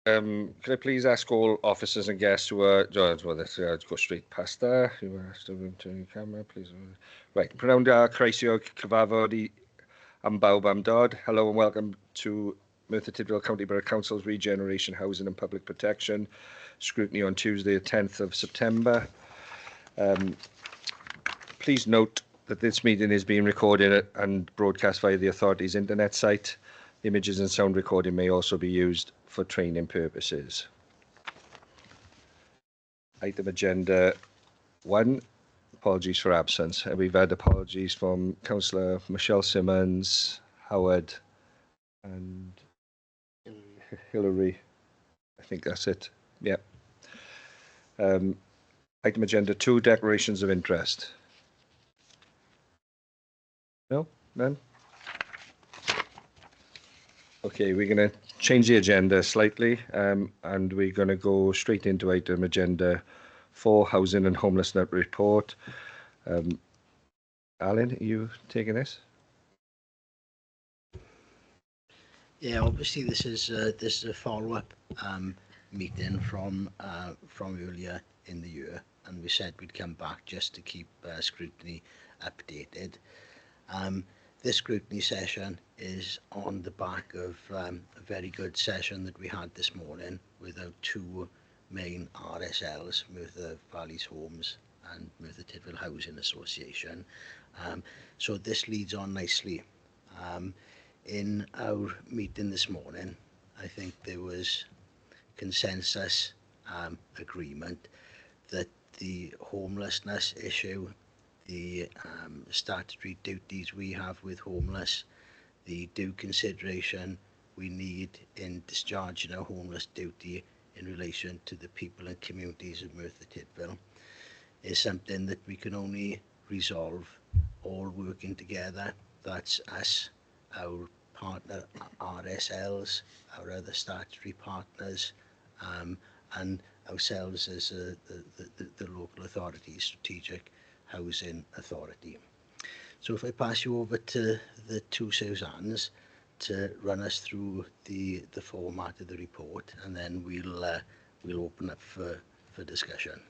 Could I please ask all officers and guests who are... Well, let's go straight past there. You are still going to turn your camera, please. Right. Pnawn da, croeso cyfarfod i am bawb am dod. Hello and welcome to Merthyr Tydfil County Borough Council's Regeneration, Housing and Public Protection scrutiny on Tuesday, the 10th of September. Please note that this meeting is being recorded and broadcast via the authority's internet site. The images and sound recording may also be used for training purposes. Item agenda 1, apologies for absence. We've had apologies from Councillor Michelle Simmons, Howard and Hillary. I think that's it. Yeah. Item agenda 2, declarations of interest. No? None? Okay, we're going to change the agenda slightly, and we're going to go straight into item agenda 4, Housing and Homelessness Report. Alan, are you taking this? Yeah, obviously this is a follow-up meeting from earlier in the year, and we said we'd come back just to keep scrutiny updated. This scrutiny session is on the back of a very good session that we had this morning with our two main RSLs, Merthyr Valleys Homes and Merthyr Tydfil Housing Association. So this leads on nicely. In our meeting this morning, I think there was consensus agreement that the homelessness issue, the statutory duties we have with homeless, the due consideration we need in discharging our homeless duty in relation to the people and communities of Merthyr Tydfil is something that we can only resolve all working together. That's us, our partner RSLs, our other statutory partners, and ourselves as the local authority, Strategic Housing Authority. So if I pass you over to the two Susannes to run us through the format of the report, and then we'll open up for discussion.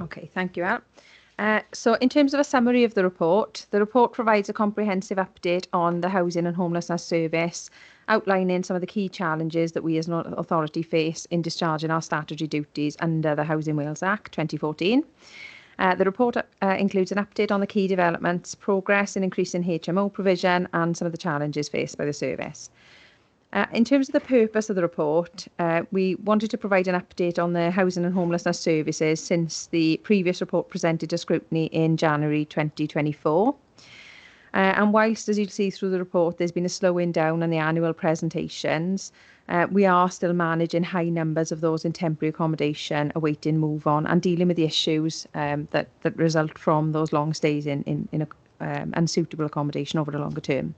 Okay, thank you, Al. So in terms of a summary of the report provides a comprehensive update on the Housing and Homelessness Service, outlining some of the key challenges that we as an authority face in discharging our statutory duties under the Housing Wales Act 2014. The report includes an update on the key developments, progress in increasing HMO provision and some of the challenges faced by the service. In terms of the purpose of the report, we wanted to provide an update on the housing and homelessness services since the previous report presented to scrutiny in January 2024. And whilst, as you'll see through the report, there's been a slowing down on the annual presentations, we are still managing high numbers of those in temporary accommodation awaiting move on and dealing with the issues that result from those long stays in unsuitable accommodation over the longer term.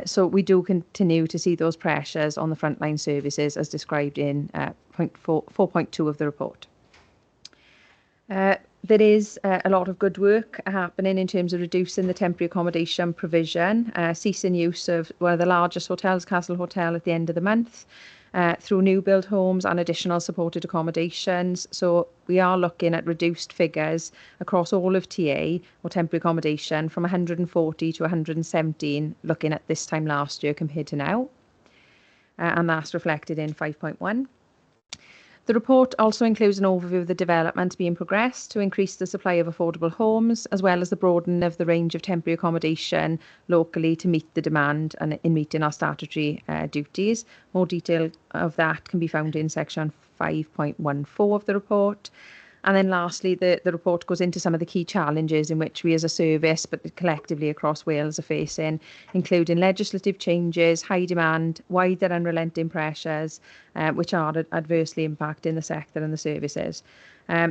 So we do continue to see those pressures on the frontline services as described in 4.2 of the report. There is a lot of good work happening in terms of reducing the temporary accommodation provision, ceasing use of one of the largest hotels, Castle Hotel, at the end of the month, through new build homes and additional supported accommodations. So we are looking at reduced figures across all of TA or temporary accommodation from 140 to 117 looking at this time last year compared to now. And that's reflected in 5.1. The report also includes an overview of the developments being progressed to increase the supply of affordable homes, as well as the broadening of the range of temporary accommodation locally to meet the demand and in meeting our statutory duties. More detail of that can be found in section 5.14 of the report. And then lastly, the report goes into some of the key challenges in which we as a service, but collectively across Wales, are facing, including legislative changes, high demand, wider unrelenting pressures, which are adversely impacting the sector and the services.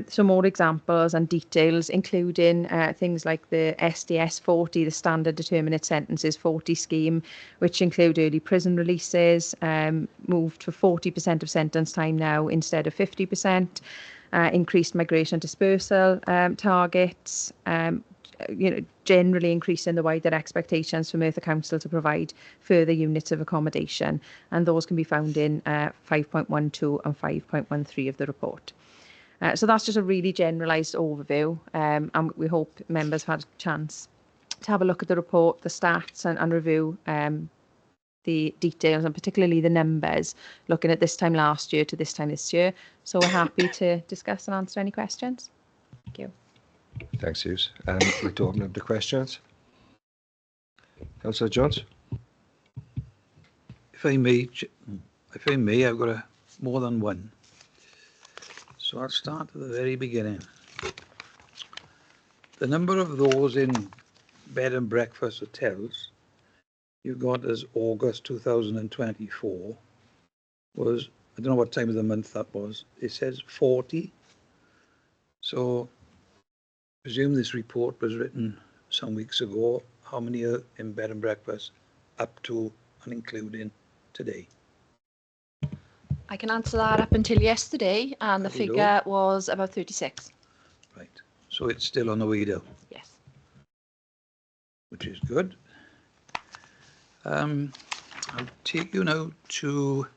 So more examples and details, including things like the SDS 40, the Standard Determinate Sentences 40 scheme, which include early prison releases, moved for 40% of sentence time now instead of 50%. Increased migration dispersal targets, generally increasing the wider expectations for Merthyr Council to provide further units of accommodation, and those can be found in 5.12 and 5.13 of the report. So that's just a really generalised overview, and we hope members have had a chance to have a look at the report, the stats, and review the details, and particularly the numbers, looking at this time last year to this time this year. So we're happy to discuss and answer any questions. Thank you. Thanks, Hughes. We'd like to open up the questions. Councillor Jones. If I may, I've got more than one. So I'll start at the very beginning. The number of those in bed and breakfast hotels you got as August 2024 was, I don't know what time of the month that was, it says 40. So I presume this report was written some weeks ago. How many are in bed and breakfast up to and including today? I can answer that. Up until yesterday, and the figure was about 36. Right, so it's still on the way down. Yes. Which is good. I'll take you now to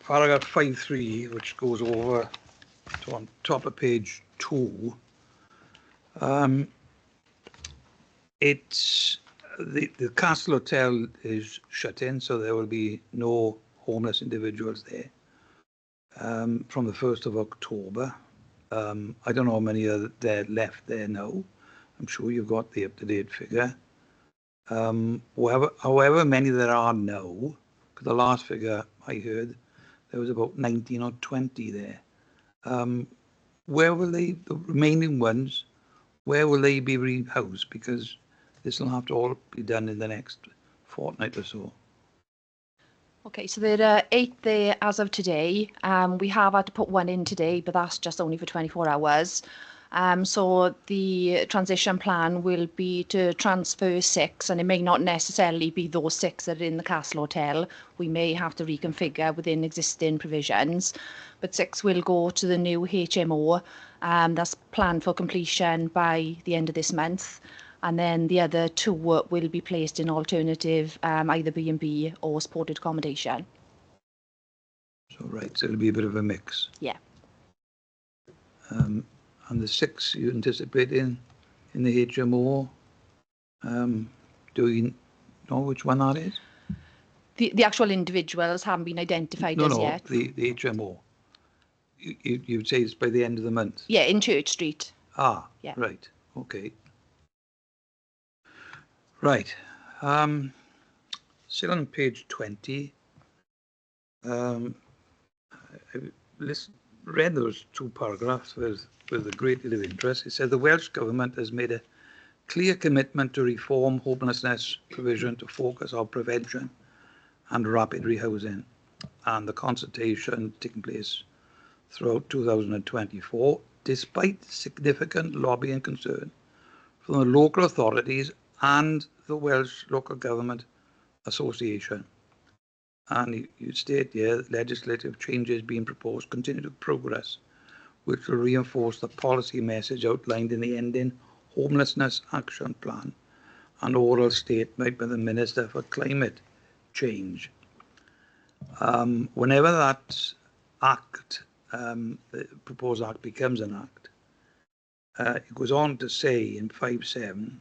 paragraph 5.3, which goes over to on top of page 2. It's the Castle Hotel is shut in, so there will be no homeless individuals there from the 1st of October. I don't know how many are there left there now. I'm sure you've got the up-to-date figure. However many there are now, because the last figure I heard, there was about 19 or 20 there. Where will the remaining ones, where will they be rehoused? Because this will have to all be done in the next fortnight or so. Okay, so there are 8 there as of today. We have had to put one in today, but that's just only for 24 hours. So the transition plan will be to transfer 6, and it may not necessarily be those 6 that are in the Castle Hotel. We may have to reconfigure within existing provisions, but 6 will go to the new HMO. That's planned for completion by the end of this month. And then the other 2 will be placed in alternative, either B&B or supported accommodation. So, right, so it'll be a bit of a mix. Yeah. And the 6 you anticipate in the HMO, do you know which one that is? The actual individuals haven't been identified as yet. The HMO. You would say it's by the end of the month? Yeah, in Church Street. Ah, yeah. Right, okay. Right, still on page 20, I read those 2 paragraphs with a great deal of interest. It said the Welsh Government has made a clear commitment to reform homelessness provision to focus on prevention and rapid rehousing, and the consultation taking place throughout 2024, despite significant lobbying concern from the local authorities and the Welsh Local Government Association. And you state here that legislative changes being proposed continue to progress, which will reinforce the policy message outlined in the Ending Homelessness Action Plan and oral statement by the Minister for Climate Change. Whenever that act, the proposed act becomes an act, it goes on to say in 5.7,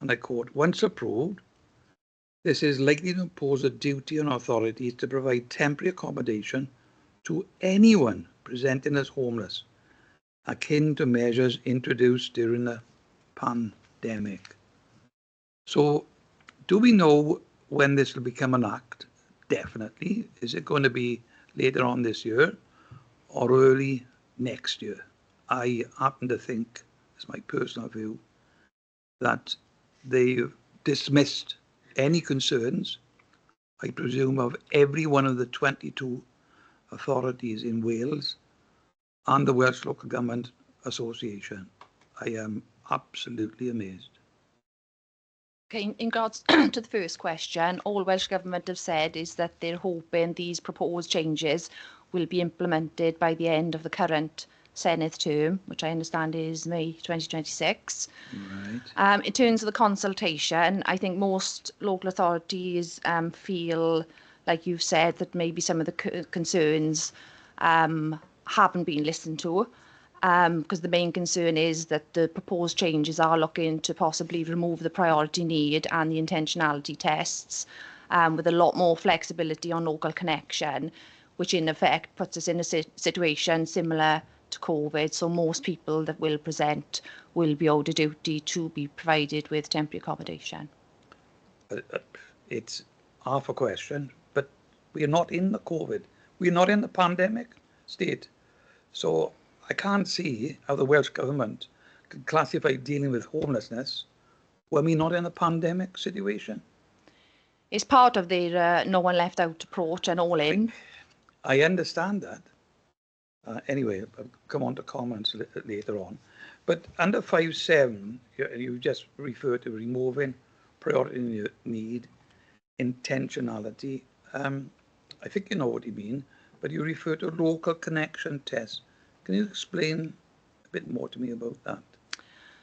and I quote, once approved, this is likely to impose a duty on authorities to provide temporary accommodation to anyone presenting as homeless, akin to measures introduced during the pandemic. So, do we know when this will become an act? Definitely. Is it going to be later on this year or early next year? I happen to think, as my personal view, that they've dismissed any concerns, I presume, of every one of the 22 authorities in Wales and the Welsh Local Government Association. I am absolutely amazed. Okay, in regards to the first question, all Welsh Government have said is that they're hoping these proposed changes will be implemented by the end of the current Senedd term, which I understand is May 2026. Right. In terms of the consultation, I think most local authorities feel, like you've said, that maybe some of the concerns haven't been listened to. Because the main concern is that the proposed changes are looking to possibly remove the priority need and the intentionality tests, with a lot more flexibility on local connection, which in effect puts us in a situation similar to COVID. So most people that will present will be owed a duty to be provided with temporary accommodation. It's half a question, but we're not in the COVID. We're not in the pandemic state. So I can't see how the Welsh Government can classify dealing with homelessness when we're not in a pandemic situation. It's part of their no one left out approach and all in. I understand that. Anyway, I'll come on to comments later on. But under 5.7, you just referred to removing priority need, intentionality. I think you know what you mean, but you refer to local connection tests. Can you explain a bit more to me about that?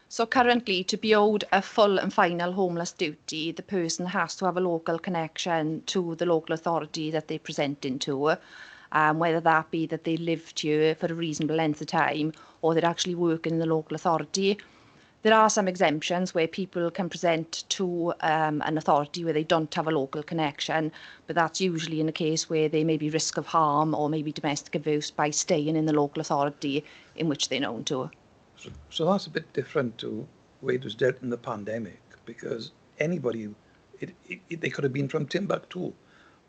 So currently, to be owed a full and final homeless duty, the person has to have a local connection to the local authority that they're presenting to, whether that be that they lived here for a reasonable length of time or they're actually working in the local authority. There are some exemptions where people can present to an authority where they don't have a local connection, but that's usually in a case where they may be risk of harm or maybe domestic abuse by staying in the local authority in which they're known to. So that's a bit different to the way it was dealt in the pandemic, because anybody, they could have been from Timbuktu,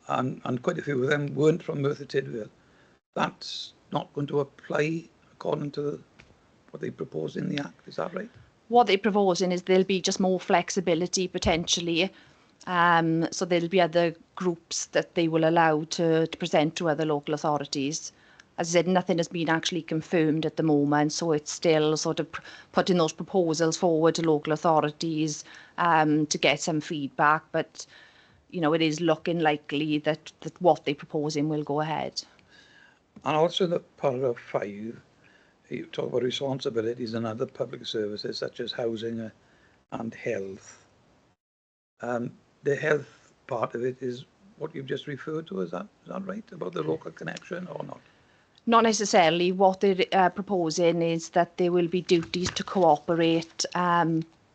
and quite a few of them weren't from Merthyr Tydfil. That's not going to apply according to what they propose in the Act, is that right? What they're proposing is there'll be just more flexibility potentially. So there'll be other groups that they will allow to present to other local authorities. As I said, nothing has been actually confirmed at the moment, so it's still sort of putting those proposals forward to local authorities to get some feedback. But, you know, it is looking likely that what they're proposing will go ahead. And also the paragraph 5, you talk about responsibilities and other public services such as housing and health. The health part of it is what you've just referred to, is that right, about the local connection or not? Not necessarily. What they're proposing is that there will be duties to cooperate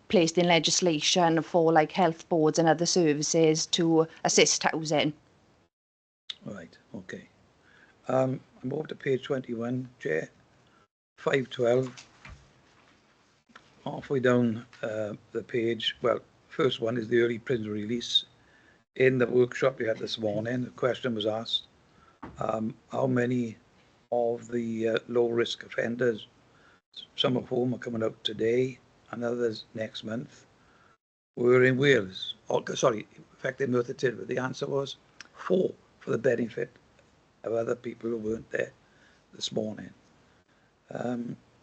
placed in legislation for like health boards and other services to assist housing. Right, okay. I'm over to page 21, Chair. 5.12. Halfway down the page, well, first one is the early prison release. In the workshop we had this morning, the question was asked, how many of the low-risk offenders, some of whom are coming out today and others next month, were in Wales, in fact in Merthyr Tydfil. The answer was 4, for the benefit of other people who weren't there this morning. Are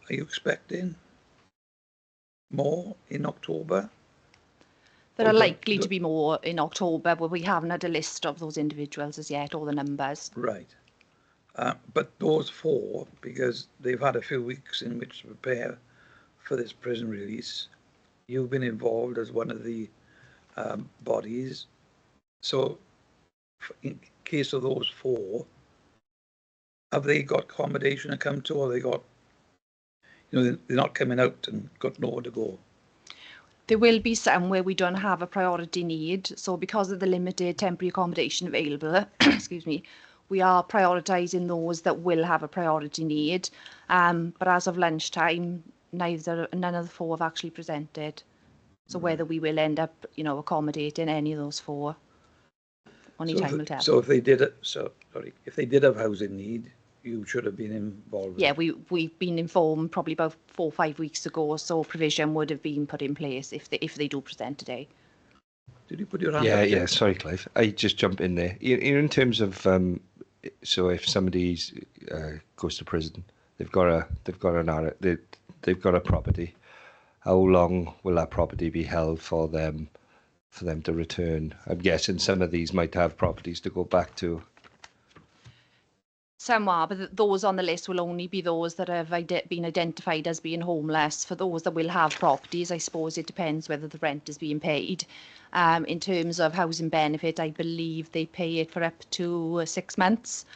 you expecting more in October? There are likely to be more in October, but we haven't had a list of those individuals as yet, or the numbers. Right. But those 4, because they've had a few weeks in which to prepare for this prison release, you've been involved as one of the bodies. So in case of those 4, have they got accommodation to come to, or they got, you know, they're not coming out and got nowhere to go? There will be some where we don't have a priority need. So because of the limited temporary accommodation available, excuse me, we are prioritising those that will have a priority need. But as of lunchtime, none of the 4 have actually presented. So whether we will end up, you know, accommodating any of those 4, only time will tell. So if they did if they did have housing need, you should have been involved. Yeah, we've been informed probably about 4 or 5 weeks ago, so provision would have been put in place if they do present today. Did you put your hand up? Yeah. Sorry, Clive. I just jump in there. In terms of so if somebody goes to prison, they've got a property. How long will that property be held for them to return? I'm guessing some of these might have properties to go back to. Some are, but those on the list will only be those that have been identified as being homeless. For those that will have properties, I suppose it depends whether the rent is being paid. In terms of housing benefit, I believe they pay it for up to 6 months.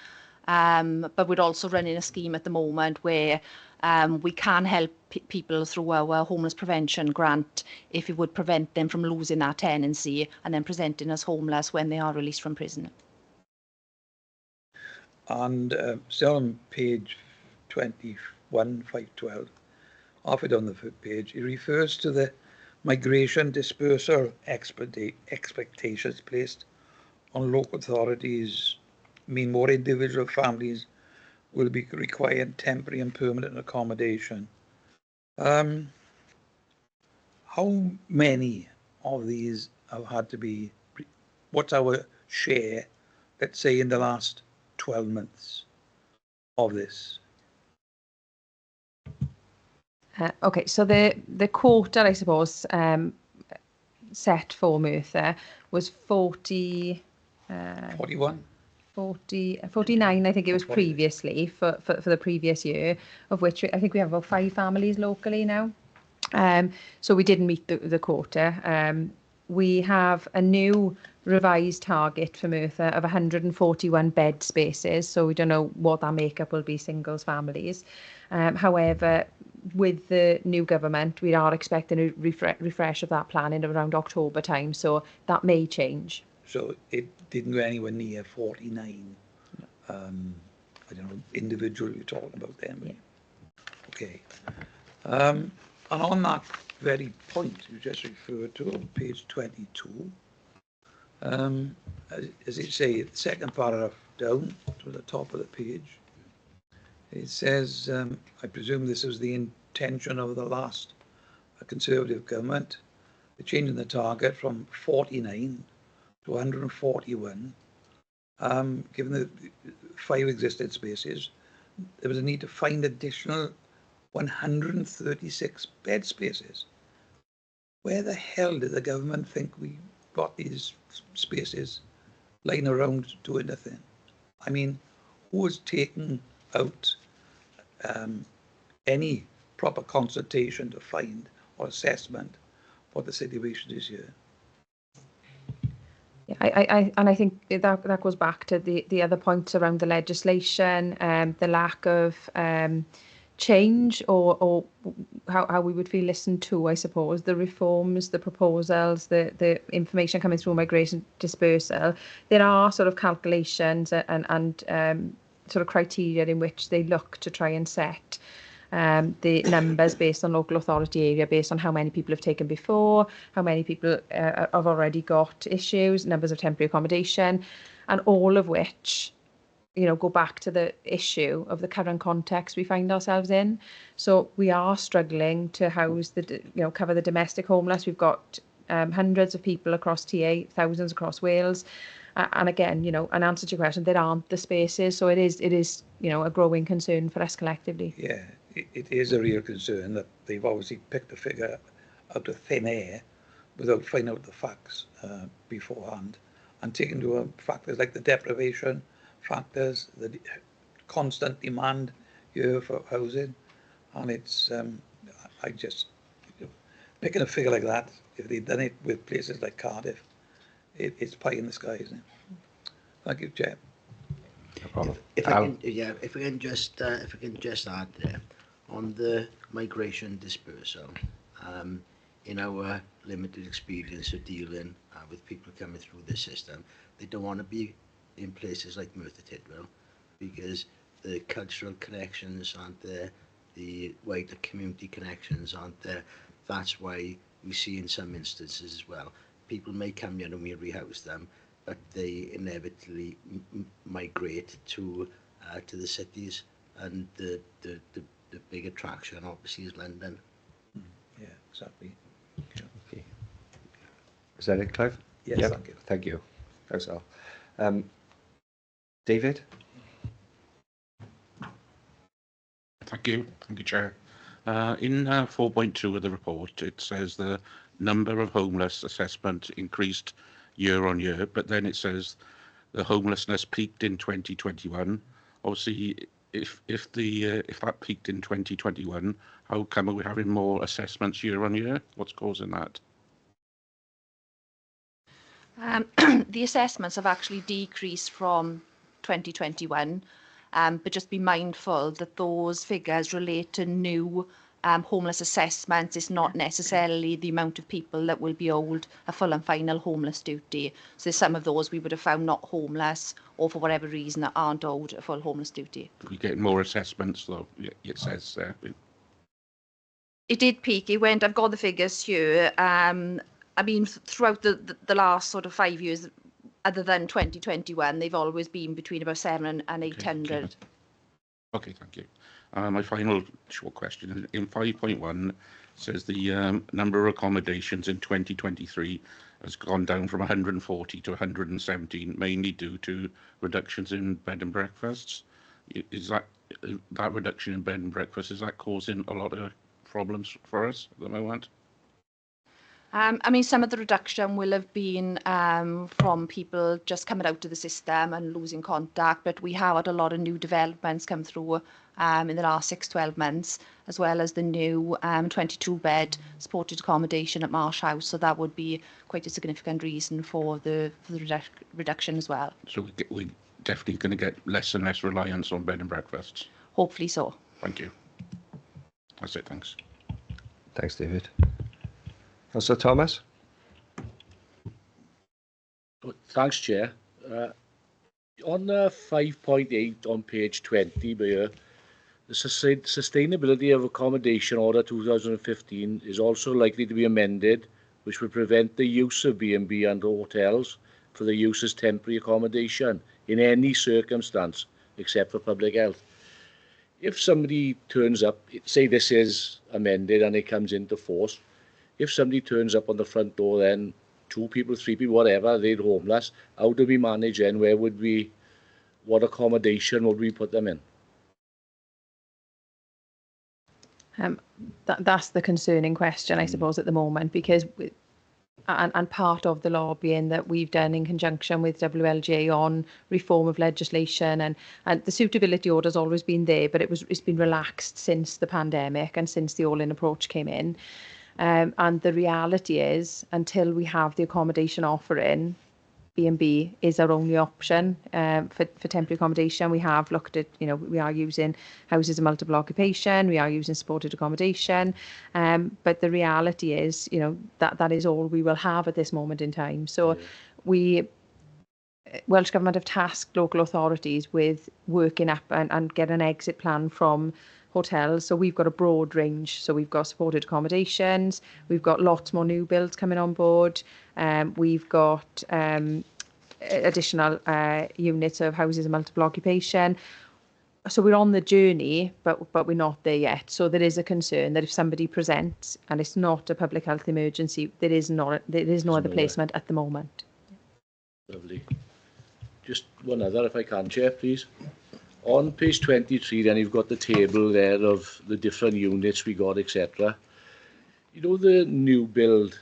But we're also running a scheme at the moment where we can help people through our homeless prevention grant if it would prevent them from losing that tenancy and then presenting as homeless when they are released from prison. And still on page 21, 512, halfway down the page, it refers to the migration dispersal expectations placed on local authorities. Mean more individual families will be required temporary and permanent accommodation. How many of these have had to be, what's our share, let's say, in the last 12 months of this? Okay, so the quota, I suppose, set for Merthyr was 40... 41? 49, I think it was previously for the previous year, of which I think we have about 5 families locally now. So we didn't meet the quota. We have a new revised target for Merthyr of 141 bed spaces. So we don't know what that makeup will be, singles, families. However, with the new government, we are expecting a refresh of that plan in around October time. So that may change. So it didn't go anywhere near 49. No. I don't know, individual you're talking about then. Yeah. Okay. And on that very point you just referred to, page 22, as it say, the second paragraph down to the top of the page, it says, I presume this was the intention of the last Conservative government, the change in the target from 49 to 141, given the 5 existing spaces, there was a need to find additional 136 bed spaces. Where the hell did the government think we got these spaces lying around doing nothing? I mean, who was taking out any proper consultation to find or assessment what the situation is here? Yeah, I think that goes back to the other points around the legislation, the lack of change or how we would feel listened to, I suppose, the reforms, the proposals, the information coming through migration dispersal. There are sort of calculations and sort of criteria in which they look to try and set the numbers based on local authority area, based on how many people have taken before, how many people have already got issues, numbers of temporary accommodation, and all of which, you know, go back to the issue of the current context we find ourselves in. So we are struggling to house cover the domestic homeless. We've got hundreds of people across TA, thousands across Wales. And again, you know, an answer to your question, there aren't the spaces. So it is, you know, a growing concern for us collectively. Yeah, it is a real concern that they've obviously picked the figure out of thin air without finding out the facts beforehand, and taking into factors like the deprivation factors, the constant demand here for housing, and it's I just, you know, picking a figure like that, if they'd done it with places like Cardiff, it's pie in the sky, isn't it? Thank you, Chair. No problem. If we can just add there on the migration dispersal, in our limited experience of dealing with people coming through the system, they don't want to be in places like Merthyr Tydfil because the cultural connections aren't there, the wider community connections aren't there. That's why we see in some instances as well, people may come here and we rehouse them, but they inevitably migrate to the cities, and the big attraction obviously is London. Yeah, exactly. Okay. Is that it, Clive? Yes, yep. Thank you. Thank you. Thanks, Al. David? Thank you, Chair. In 4.2 of the report, it says the number of homeless assessment increased year on year, but then it says the homelessness peaked in 2021 obviously, if that peaked in 2021, how come we're having more assessments year on year? What's causing that? The assessments have actually decreased from 2021, but just be mindful that those figures relate to new homeless assessments. It's not necessarily the amount of people that will be owed a full and final homeless duty. So some of those we would have found not homeless, or for whatever reason that aren't owed a full homeless duty. We're getting more assessments, though, it says there. It did peak. It went. I've got the figures here. I mean, throughout the last sort of 5 years, other than 2021, they've always been between about 700 and 800. Okay, thank you. My final short question in 5.1 says the number of accommodations in 2023 has gone down from 140 to 117, mainly due to reductions in bed and breakfasts. Is that reduction in bed and breakfast, is that causing a lot of problems for us at the moment? I mean, some of the reduction will have been from people just coming out of the system and losing contact, but we have had a lot of new developments come through in the last 6-12 months, as well as the new 22-bed supported accommodation at Marsh House. So that would be quite a significant reason for the reduction as well. So we're definitely going to get less and less reliance on bed and breakfasts. Hopefully so. Thank you. That's it, thanks. Thanks, David. Councillor Thomas? Thanks, Chair. On 5.8 on page 20, the Sustainability of Accommodation Order 2015 is also likely to be amended, which would prevent the use of B&B and hotels for the use as temporary accommodation in any circumstance except for public health. If somebody turns up, say this is amended and it comes into force, if somebody turns up on the front door, then 2 people, 3 people, whatever, they're homeless, how do we manage then? What accommodation would we put them in? That's the concerning question, I suppose, at the moment, because and part of the lobbying that we've done in conjunction with WLJ on reform of legislation and the suitability order has always been there, but it's been relaxed since the pandemic and since the all-in approach came in. And the reality is, until we have the accommodation offering, B&B is our only option for temporary accommodation. We have looked at, we are using houses of multiple occupation, we are using supported accommodation, but the reality is, that is all we will have at this moment in time. So Welsh Government have tasked local authorities with working up and get an exit plan from hotels. So we've got a broad range. So we've got supported accommodations, we've got lots more new builds coming on board, we've got additional units of houses of multiple occupation. So we're on the journey, but we're not there yet. So there is a concern that if somebody presents and it's not a public health emergency, there is no other placement at the moment. Lovely. Just one other, if I can, Chair, please. On page 23, then you've got the table there of the different units we got, etc. The new build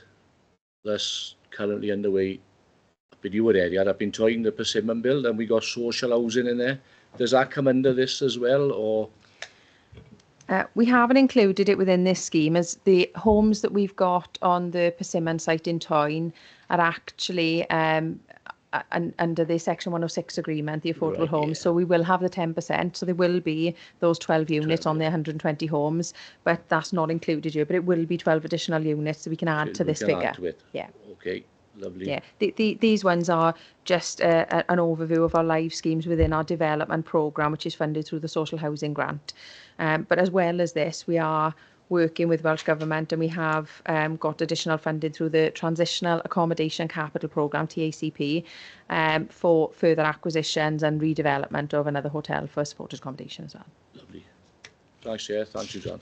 that's currently underway up in your area, up in Toyne, the Persimmon build, and we got social housing in there. Does that come under this as well, or? We haven't included it within this scheme, as the homes that we've got on the Persimmon site in Toyne are actually under the Section 106 agreement, the affordable homes. So we will have the 10%. So there will be those 12 units on the 120 homes, but that's not included here. But it will be 12 additional units, so we can add to this figure. Add to it. Yeah. Okay. Lovely. Yeah. These ones are just an overview of our live schemes within our development programme, which is funded through the social housing grant. But as well as this, we are working with Welsh Government, and we have got additional funding through the Transitional Accommodation Capital Programme, TACP, for further acquisitions and redevelopment of another hotel for supported accommodation as well. Lovely. Thanks, Chair. Thank you, John.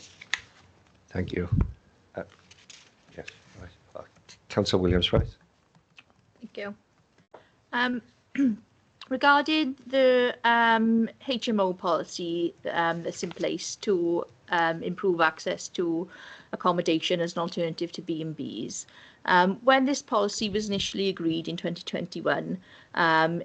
Thank you. Yes. Right. Councillor Williams-Wright. Thank you. Regarding the HMO policy that's in place to improve access to accommodation as an alternative to B&Bs, When this policy was initially agreed in 2021,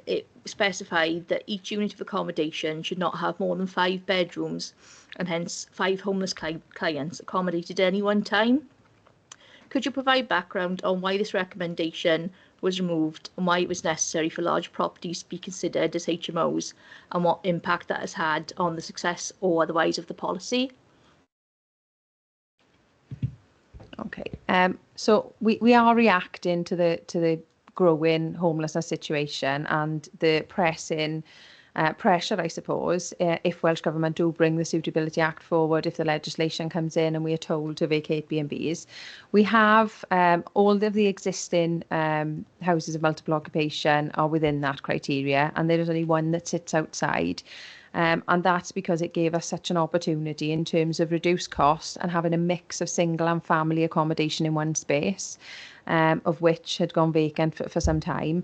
it specified that each unit of accommodation should not have more than 5 bedrooms and hence 5 homeless clients accommodated at any one time. Could you provide background on why this recommendation was removed and why it was necessary for large properties to be considered as HMOs and what impact that has had on the success or otherwise of the policy? Okay, so we are reacting to the growing homelessness situation and the pressing pressure, I suppose, if Welsh Government do bring the Suitability Act forward, if the legislation comes in and we are told to vacate B&Bs. We have all of the existing houses of multiple occupation are within that criteria, and there is only one that sits outside. And that's because it gave us such an opportunity in terms of reduced costs and having a mix of single and family accommodation in one space, of which had gone vacant for some time.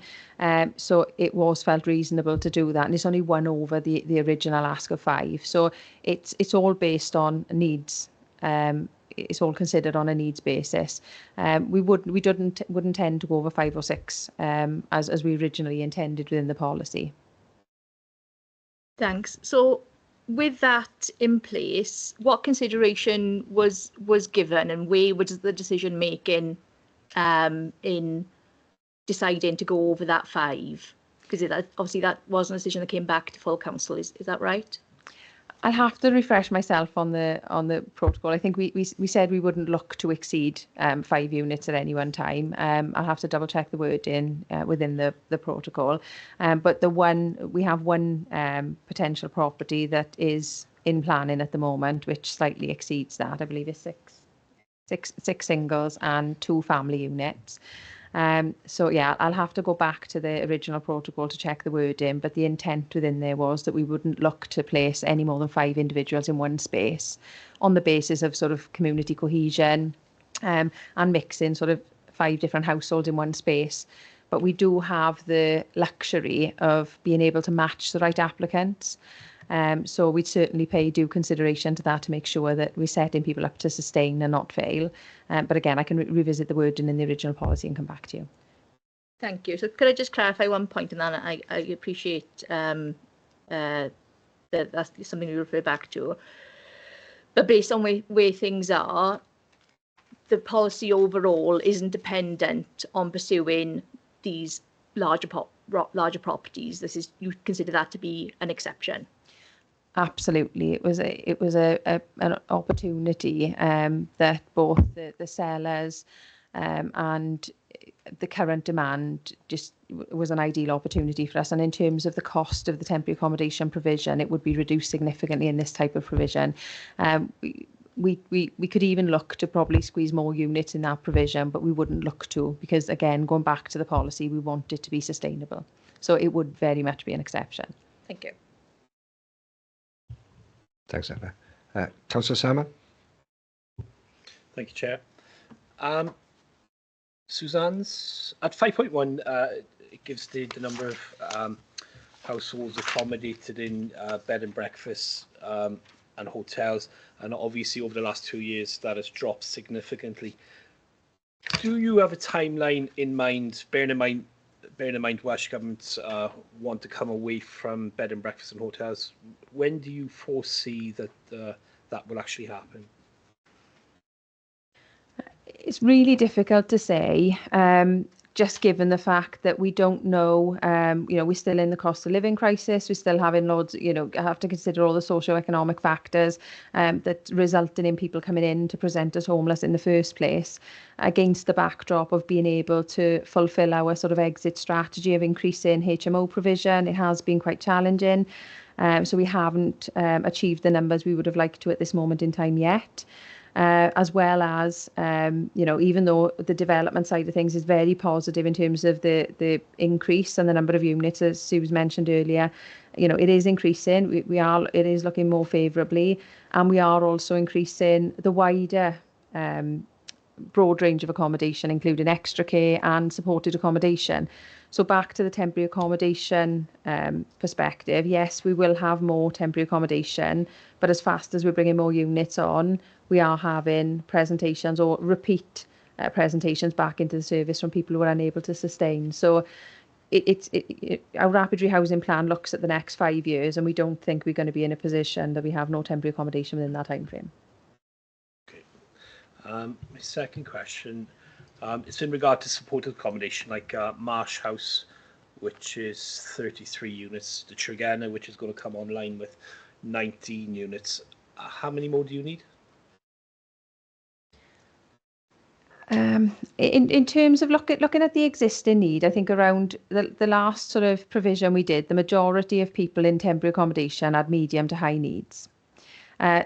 So it was felt reasonable to do that. And it's only one over the original ask of 5. So it's all based on needs. It's all considered on a needs basis. We wouldn't tend to go over 5 or 6 as we originally intended within the policy. Thanks. So with that in place, what consideration was given and where was the decision making in deciding to go over that 5? Because obviously that was a decision that came back to full council. Is that right? I'll have to refresh myself on the protocol. I think we said we wouldn't look to exceed 5 units at any one time. I'll have to double check the wording within the protocol. But we have one potential property that is in planning at the moment, which slightly exceeds that. I believe it's six singles and 2 family units. So yeah, I'll have to go back to the original protocol to check the wording, but the intent within there was that we wouldn't look to place any more than 5 individuals in one space on the basis of sort of community cohesion, and mixing sort of 5 different households in one space. But we do have the luxury of being able to match the right applicants. So we'd certainly pay due consideration to that to make sure that we're setting people up to sustain and not fail. But again, I can revisit the wording in the original policy and come back to you. Thank you. So could I just clarify one point, and then I appreciate that that's something we refer back to. But based on where things are, the policy overall isn't dependent on pursuing these larger properties. You consider that to be an exception. Absolutely, it was an opportunity that both the sellers and the current demand just was an ideal opportunity for us. And in terms of the cost of the temporary accommodation provision, it would be reduced significantly in this type of provision. We could even look to probably squeeze more units in that provision, but we wouldn't look to, because again, going back to the policy, we want it to be sustainable. So it would very much be an exception. Thank you. Thanks, Emma. Councillor Salmon. Thank you, Chair. Suzanne's at 5.1, it gives the number of households accommodated in bed and breakfast and hotels, and obviously over the last 2 years that has dropped significantly. Do you have a timeline in mind, bearing in mind Welsh Government want to come away from bed and breakfast and hotels? When do you foresee that that will actually happen? It's really difficult to say, just given the fact that we don't know, we're still in the cost of living crisis. We're still having loads, have to consider all the socio-economic factors that resulted in people coming in to present as homeless in the first place, against the backdrop of being able to fulfil our sort of exit strategy of increasing HMO provision. It has been quite challenging. So we haven't achieved the numbers we would have liked to at this moment in time yet. As well as, even though the development side of things is very positive in terms of the increase and the number of units, as Sue's mentioned earlier, it is increasing. It is looking more favourably, and we are also increasing the wider broad range of accommodation, including extra care and supported accommodation. So back to the temporary accommodation perspective, yes, we will have more temporary accommodation, but as fast as we're bringing more units on, we are having presentations or repeat presentations back into the service from people who are unable to sustain. So our rapid rehousing plan looks at the next 5 years, and we don't think we're going to be in a position that we have no temporary accommodation within that time frame. Okay. My second question, it's in regard to supported accommodation, like Marsh House, which is 33 units, the Tregenna, which is going to come online with 19 units. How many more do you need? In terms of looking at the existing need, I think around the last sort of provision we did, the majority of people in temporary accommodation had medium to high needs.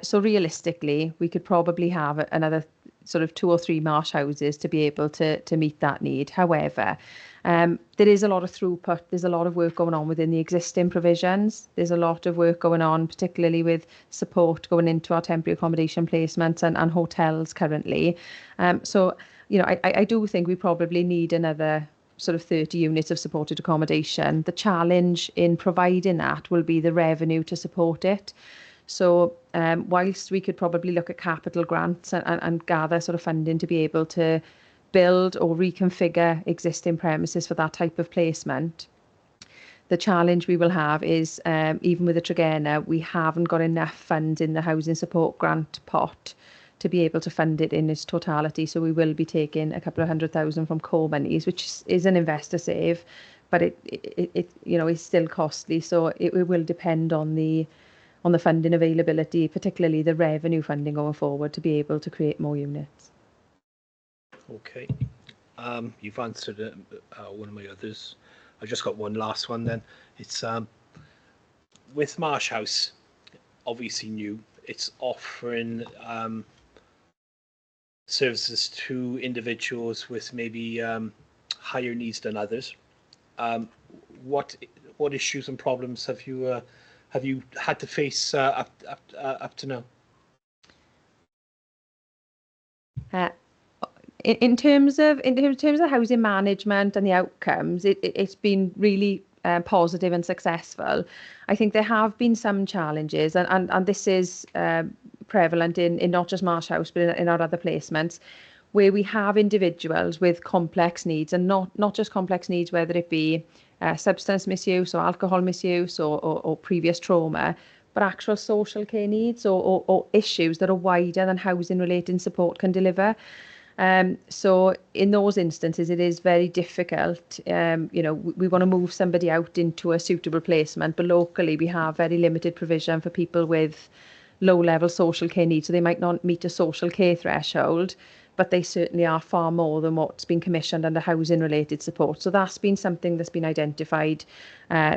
So realistically, we could probably have another sort of 2 or 3 marsh houses to be able to meet that need. However, there is a lot of throughput. There's a lot of work going on within the existing provisions. There's a lot of work going on, particularly with support going into our temporary accommodation placements and hotels currently. So, you know, I do think we probably need another sort of 30 units of supported accommodation. The challenge in providing that will be the revenue to support it. So whilst we could probably look at capital grants and gather sort of funding to be able to build or reconfigure existing premises for that type of placement, the challenge we will have is even with the Tregenna, we haven't got enough funds in the housing support grant pot to be able to fund it in its totality. So we will be taking a couple of $100,000 from core monies, which is an investor save, but it you know, is still costly. So it will depend on the funding availability, particularly the revenue funding going forward, to be able to create more units. Okay. You've answered one of my others. I've just got one last one then. It's with Marsh House, obviously new. It's offering services to individuals with maybe higher needs than others. What issues and problems have you had to face up to now? In terms of housing management and the outcomes, it's been really positive and successful. I think there have been some challenges, and this is prevalent in not just Marsh House but in our other placements, where we have individuals with complex needs, and not just complex needs, whether it be substance misuse or alcohol misuse or previous trauma, but actual social care needs or issues that are wider than housing related support can deliver. So in those instances, it is very difficult. You know, we want to move somebody out into a suitable placement, but locally we have very limited provision for people with low-level social care needs. So they might not meet a social care threshold, but they certainly are far more than what's been commissioned under housing-related support. So that's been something that's been identified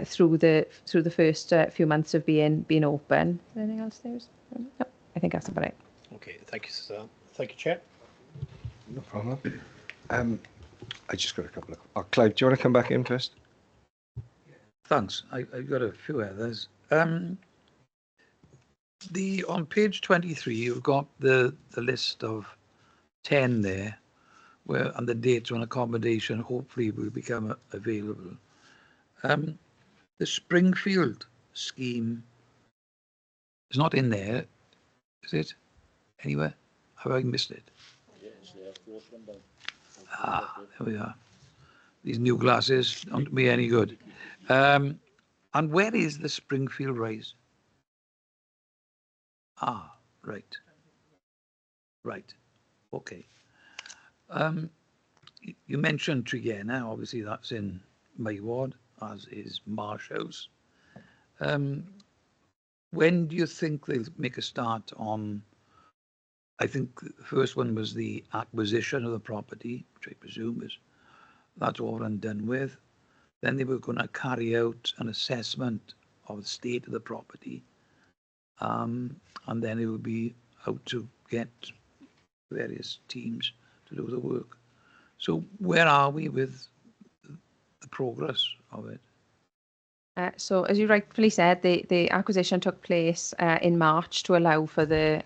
through the first few months of being open. Anything else there? No, I think that's about it. Okay, thank you, Suzanne. Thank you, Chair. No problem. I just got a couple of... Oh, Clive, do you want to come back in first? Thanks. I've got a few others. On page 23, you've got the list of 10 there, and the dates when accommodation hopefully will become available. The Springfield scheme is not in there, is it? Anywhere? Have I missed it? Yes, they have 4 of them. There we are. These new glasses don't be any good. And where is the Springfield Rise? Right. Right. Okay. You mentioned Tregenna. Obviously, that's in my ward, as is Marsh House. When do you think they'll make a start on? I think the first one was the acquisition of the property, which I presume is that's over and done with. Then they were going to carry out an assessment of the state of the property, and then it would be out to get various teams to do the work. So where are we with the progress of it? So as you rightfully said, the acquisition took place in March to allow for the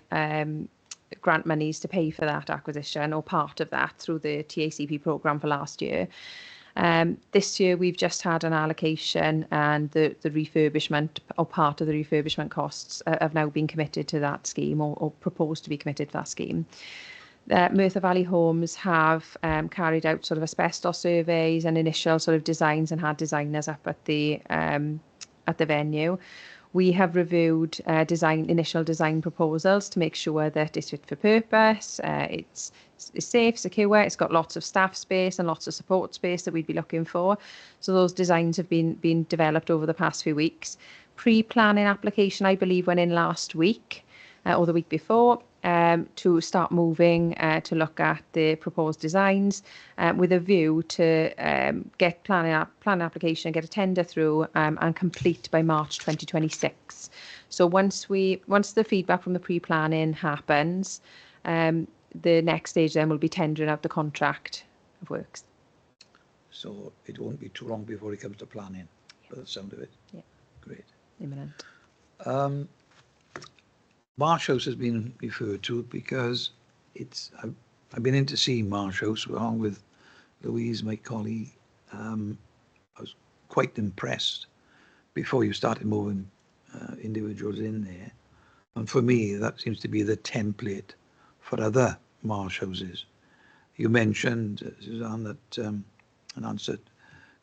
grant monies to pay for that acquisition, or part of that, through the TACP programme for last year. This year we've just had an allocation, and the refurbishment, or part of the refurbishment costs, have now been committed to that scheme, or proposed to be committed to that scheme. Merthyr Valley Homes have carried out sort of asbestos surveys and initial sort of designs and had designers up at the venue. We have reviewed initial design proposals to make sure that it's fit for purpose, it's safe, secure, it's got lots of staff space and lots of support space that we'd be looking for. So those designs have been developed over the past few weeks. Pre-planning application, I believe, went in last week or the week before to start moving to look at the proposed designs with a view to get planning application, get a tender through and complete by March 2026. So once the feedback from the pre-planning happens, the next stage then will be tendering out the contract of works. So it won't be too long before it comes to planning, by the sound of it. Yeah. Great. Imminent. Marsh House has been referred to because I've been in to see Marsh House along with Louise, my colleague. I was quite impressed before you started moving individuals in there. And for me, that seems to be the template for other Marsh Houses. You mentioned, Suzanne, that in answer to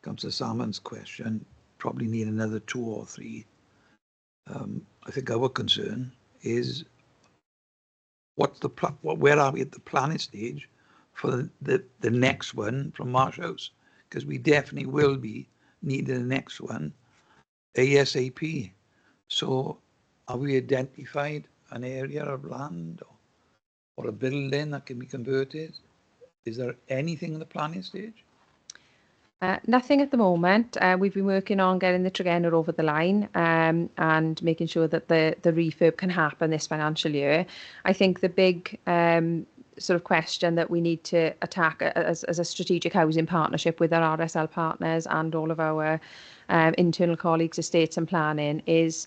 Councillor Salmon's question, probably need another 2 or 3. I think our concern is where are we at the planning stage for the next one from Marsh House? Because we definitely will be needing the next one ASAP. So have we identified an area of land or a building that can be converted? Is there anything in the planning stage? Nothing at the moment. We've been working on getting the Tregenna over the line and making sure that the refurb can happen this financial year. I think the big sort of question that we need to attack as a strategic housing partnership with our RSL partners and all of our internal colleagues, estates and planning, is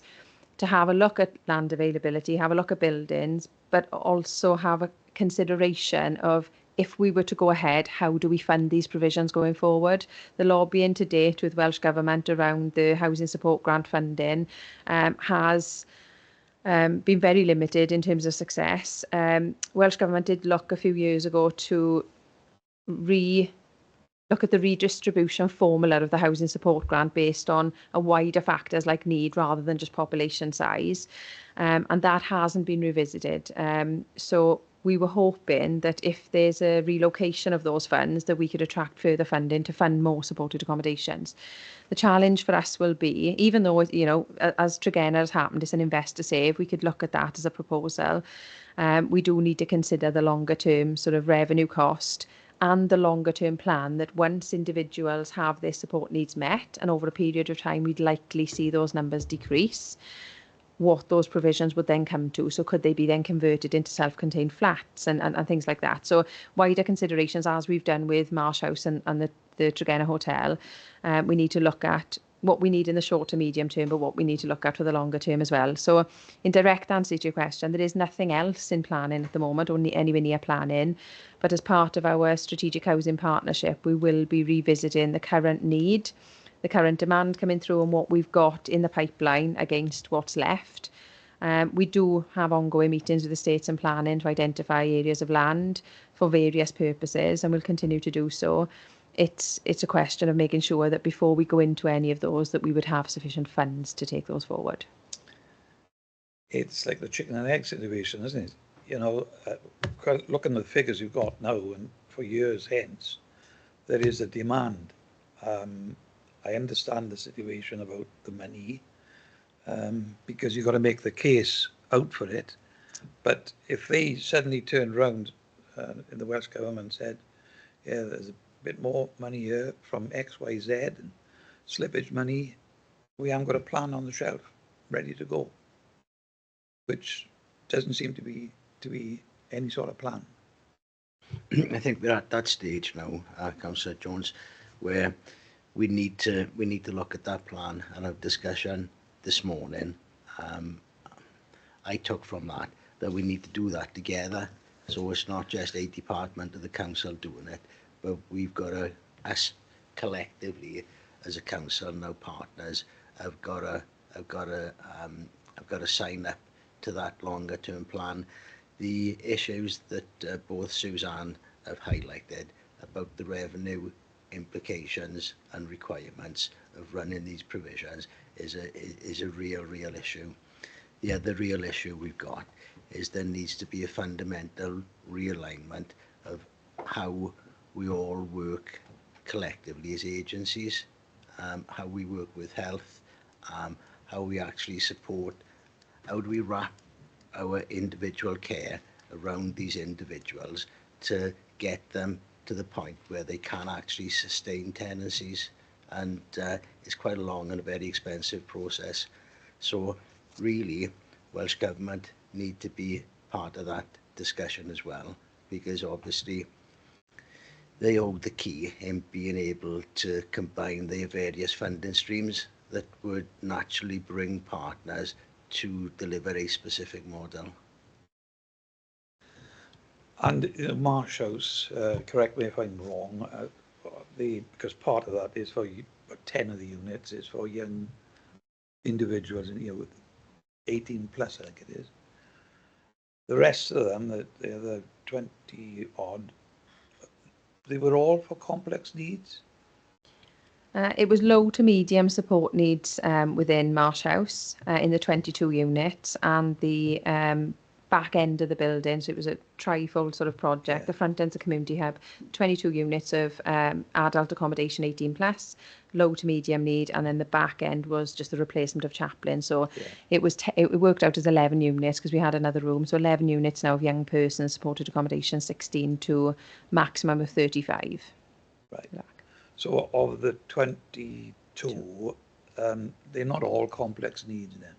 to have a look at land availability, have a look at buildings, but also have a consideration of, if we were to go ahead, how do we fund these provisions going forward? The lobbying to date with Welsh Government around the housing support grant funding has been very limited in terms of success. Welsh Government did look a few years ago to look at the redistribution formula of the housing support grant based on a wider factors like need rather than just population size. And that hasn't been revisited. So we were hoping that if there's a relocation of those funds, that we could attract further funding to fund more supported accommodations. The challenge for us will be, even though, you know, as Tregenna has happened, it's an investor save, we could look at that as a proposal. We do need to consider the longer term sort of revenue cost and the longer term plan that once individuals have their support needs met and over a period of time, we'd likely see those numbers decrease, what those provisions would then come to. So could they be then converted into self-contained flats and things like that? So wider considerations, as we've done with Marsh House and the Tregenna Hotel, we need to look at what we need in the short to medium term, but what we need to look at for the longer term as well. So in direct answer to your question, there is nothing else in planning at the moment, only anywhere near planning. But as part of our strategic housing partnership, we will be revisiting the current need, the current demand coming through and what we've got in the pipeline against what's left. We do have ongoing meetings with the estates and planning to identify areas of land for various purposes, and we'll continue to do so. It's a question of making sure that before we go into any of those, that we would have sufficient funds to take those forward. It's like the chicken and egg situation, isn't it? You know, looking at the figures you've got now and for years hence, there is a demand. I understand the situation about the money because you've got to make the case out for it. But if they suddenly turned around in the Welsh Government and said, yeah, there's a bit more money here from X, Y, Z and slippage money, we haven't got a plan on the shelf ready to go, which doesn't seem to be any sort of plan. I think we're at that stage now, Councillor Jones, where we need to look at that plan and our discussion this morning. I took from that we need to do that together. So it's not just a department of the council doing it, but we've got to, us collectively as a council and our partners, have got to sign up to that longer term plan. the issues that both Suzanne have highlighted about the revenue implications and requirements of running these provisions is a real issue. The other real issue we've got is there needs to be a fundamental realignment of how we all work collectively as agencies, how we work with health, how we actually support, how do we wrap our individual care around these individuals to get them to the point where they can actually sustain tenancies. And it's quite a long and a very expensive process. So really, Welsh Government need to be part of that discussion as well, because obviously they hold the key in being able to combine their various funding streams that would naturally bring partners to deliver a specific model. And Marsh House, correct me if I'm wrong, because part of that is for 10 of the units is for young individuals, and with 18 plus, I think it is. The rest of them, the other 20 odd, they were all for complex needs. It was low to medium support needs within Marsh House in the 22 units, and the back end of the building, so it was a trifold sort of project. Yeah. The front end's a community hub, 22 units of adult accommodation 18 plus, low to medium need, and then the back end was just the replacement of chaplain. So it was it worked out as 11 units because we had another room. So 11 units now of young persons supported accommodation, 16 to maximum of 35. Right. So of the 22, they're not all complex needs then?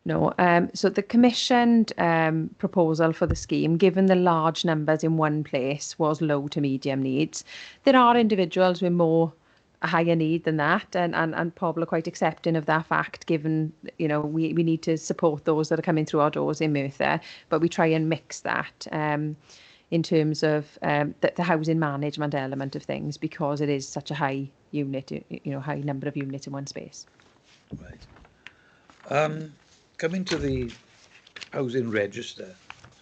No. So the commissioned proposal for the scheme, given the large numbers in one place, was low to medium needs. There are individuals with a higher need than that, and Pobl are quite accepting of that fact, given, we need to support those that are coming through our doors in Merthyr, but we try and mix that in terms of the housing management element of things, because it is such a high unit, high number of units in one space. Right. Coming to the housing register,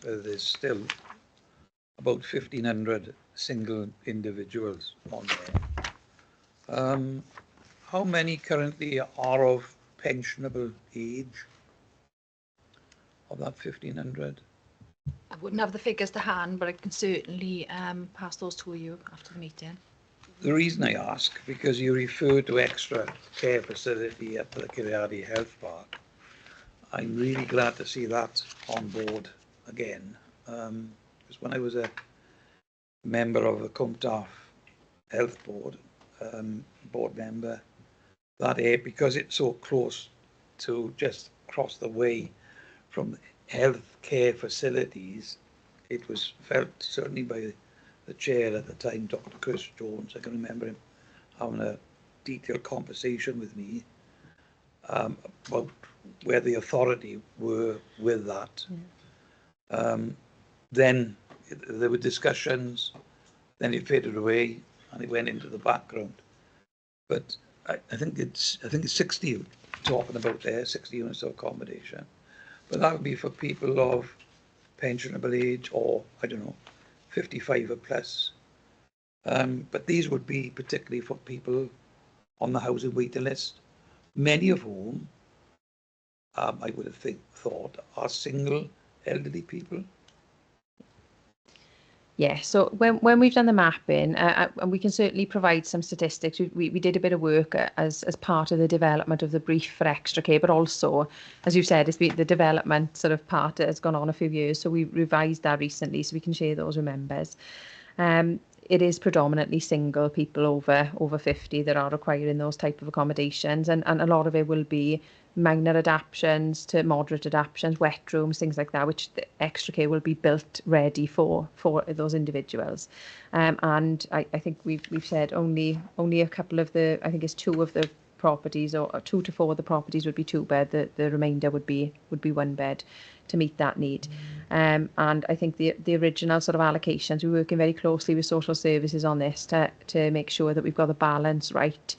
there's still about 1,500 single individuals on there. How many currently are of pensionable age of that 1,500? I wouldn't have the figures to hand, but I can certainly pass those to you after the meeting. The reason I ask, because you refer to extra care facility at the Kirriari Health Park. I'm really glad to see that on board again, because when I was a member of the Cwmtaf Health Board, board member, that because it's so close to just across the way from health care facilities, it was felt, certainly by the chair at the time, Dr. Chris Jones, I can remember him having a detailed conversation with me about where the authority were with that. Yeah. Then there were discussions, then it faded away and it went into the background. But I think it's 60 talking about there, 60 units of accommodation. But that would be for people of pensionable age, or I don't know, 55 or plus. But these would be particularly for people on the housing waiting list, many of whom I would have thought are single elderly people. Yeah, so when we've done the mapping, and we can certainly provide some statistics, we did a bit of work as part of the development of the brief for extra care, but also, as you said, the development sort of part has gone on a few years, so we revised that recently, so we can share those with members. It is predominantly single people over 50 that are requiring those type of accommodations, and a lot of it will be minor adaptations to moderate adaptations, wet rooms, things like that, which the extra care will be built ready for those individuals. And I think we've said only a couple of I think it's 2 of the properties, or 2 to 4 of the properties would be 2 bed. The remainder would be 1 bed to meet that need. And I think the original sort of allocations, we're working very closely with social services on this to make sure that we've got the balance right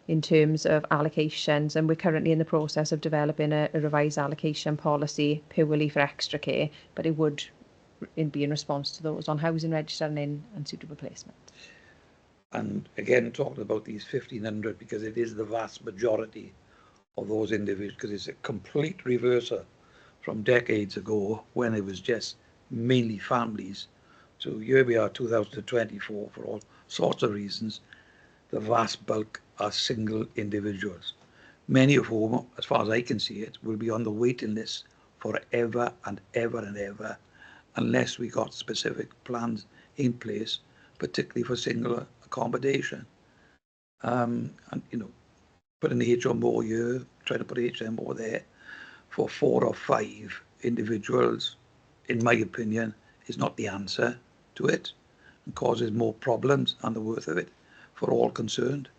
in terms of allocations, and we're currently in the process of developing a revised allocation policy purely for extra care, but it would be in response to those on housing register and in unsuitable placement. And again, talking about these 1,500, because it is the vast majority of those individuals, because it's a complete reversal from decades ago when it was just mainly families. So here we are, 2024, for all sorts of reasons. The vast bulk are single individuals, many of whom, as far as I can see it, will be on the waiting list forever and ever and ever, unless we got specific plans in place, particularly for single accommodation. And, you know, put an HMO here, try to put HMO there for 4 or 5 individuals, in my opinion, is not the answer to it, and causes more problems and the worth of it for all concerned.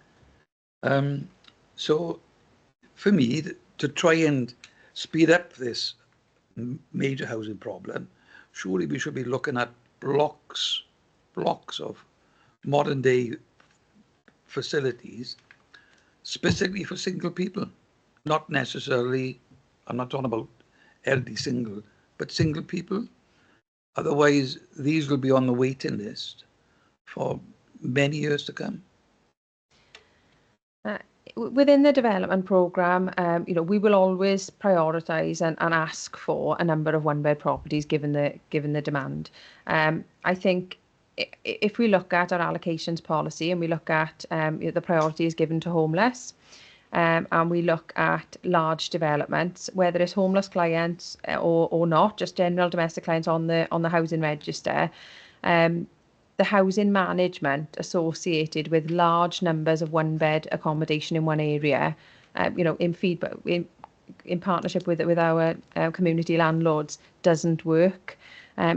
So for me, to try and speed up this major housing problem, surely we should be looking at blocks of modern day facilities specifically for single people, not necessarily, I'm not talking about elderly single, but single people. Otherwise, these will be on the waiting list for many years to come. Within the development programme, you know, we will always prioritise and ask for a number of one-bed properties given the demand. I think if we look at our allocations policy and we look at the priorities given to homeless, and we look at large developments, whether it's homeless clients or not, just general domestic clients on the housing register, the housing management associated with large numbers of one-bed accommodation in one area, you know, in partnership with our community landlords, doesn't work.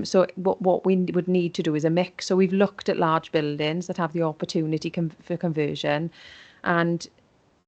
So what we would need to do is a mix. So we've looked at large buildings that have the opportunity for conversion, and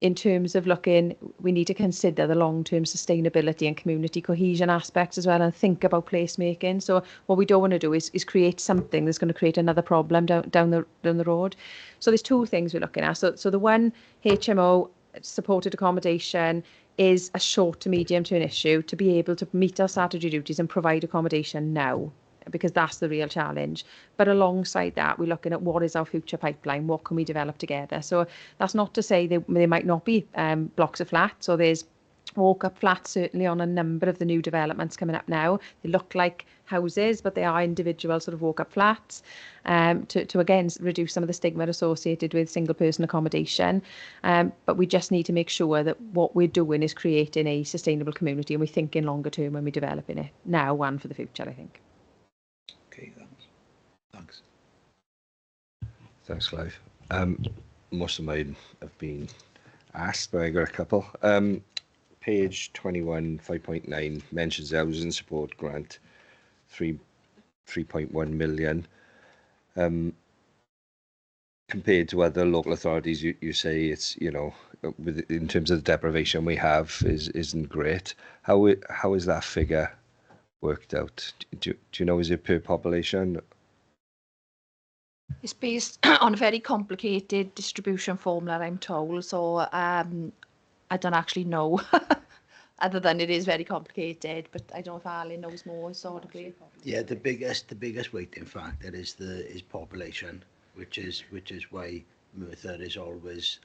in terms of looking, we need to consider the long-term sustainability and community cohesion aspects as well, and think about placemaking. So what we don't want to do is create something that's going to create another problem down the road. So there's 2 things we're looking at. So the one, HMO supported accommodation, is a short to medium term issue to be able to meet our statutory duties and provide accommodation now, because that's the real challenge. But alongside that, we're looking at what is our future pipeline, what can we develop together. So that's not to say there might not be blocks of flats, or there's walk-up flats certainly on a number of the new developments coming up now. They look like houses, but they are individual sort of walk-up flats, to again reduce some of the stigma associated with single person accommodation. But we just need to make sure that what we're doing is creating a sustainable community, and we're thinking longer term when we're developing it now and for the future, I think. Okay, thanks. Thanks, Clive. Most of mine have been asked, but I got a couple. Page 21, 5.9 mentions the housing support grant, 3.1 million. Compared to other local authorities, you say it's, you know, in terms of the deprivation we have isn't great. How is that figure worked out? Do you know, is it per population? It's based on a very complicated distribution formula, I'm told. So I don't actually know, other than it is very complicated. But I don't know if Alan knows more historically. Yeah, the biggest weighting factor is population, which is why Merthyr is always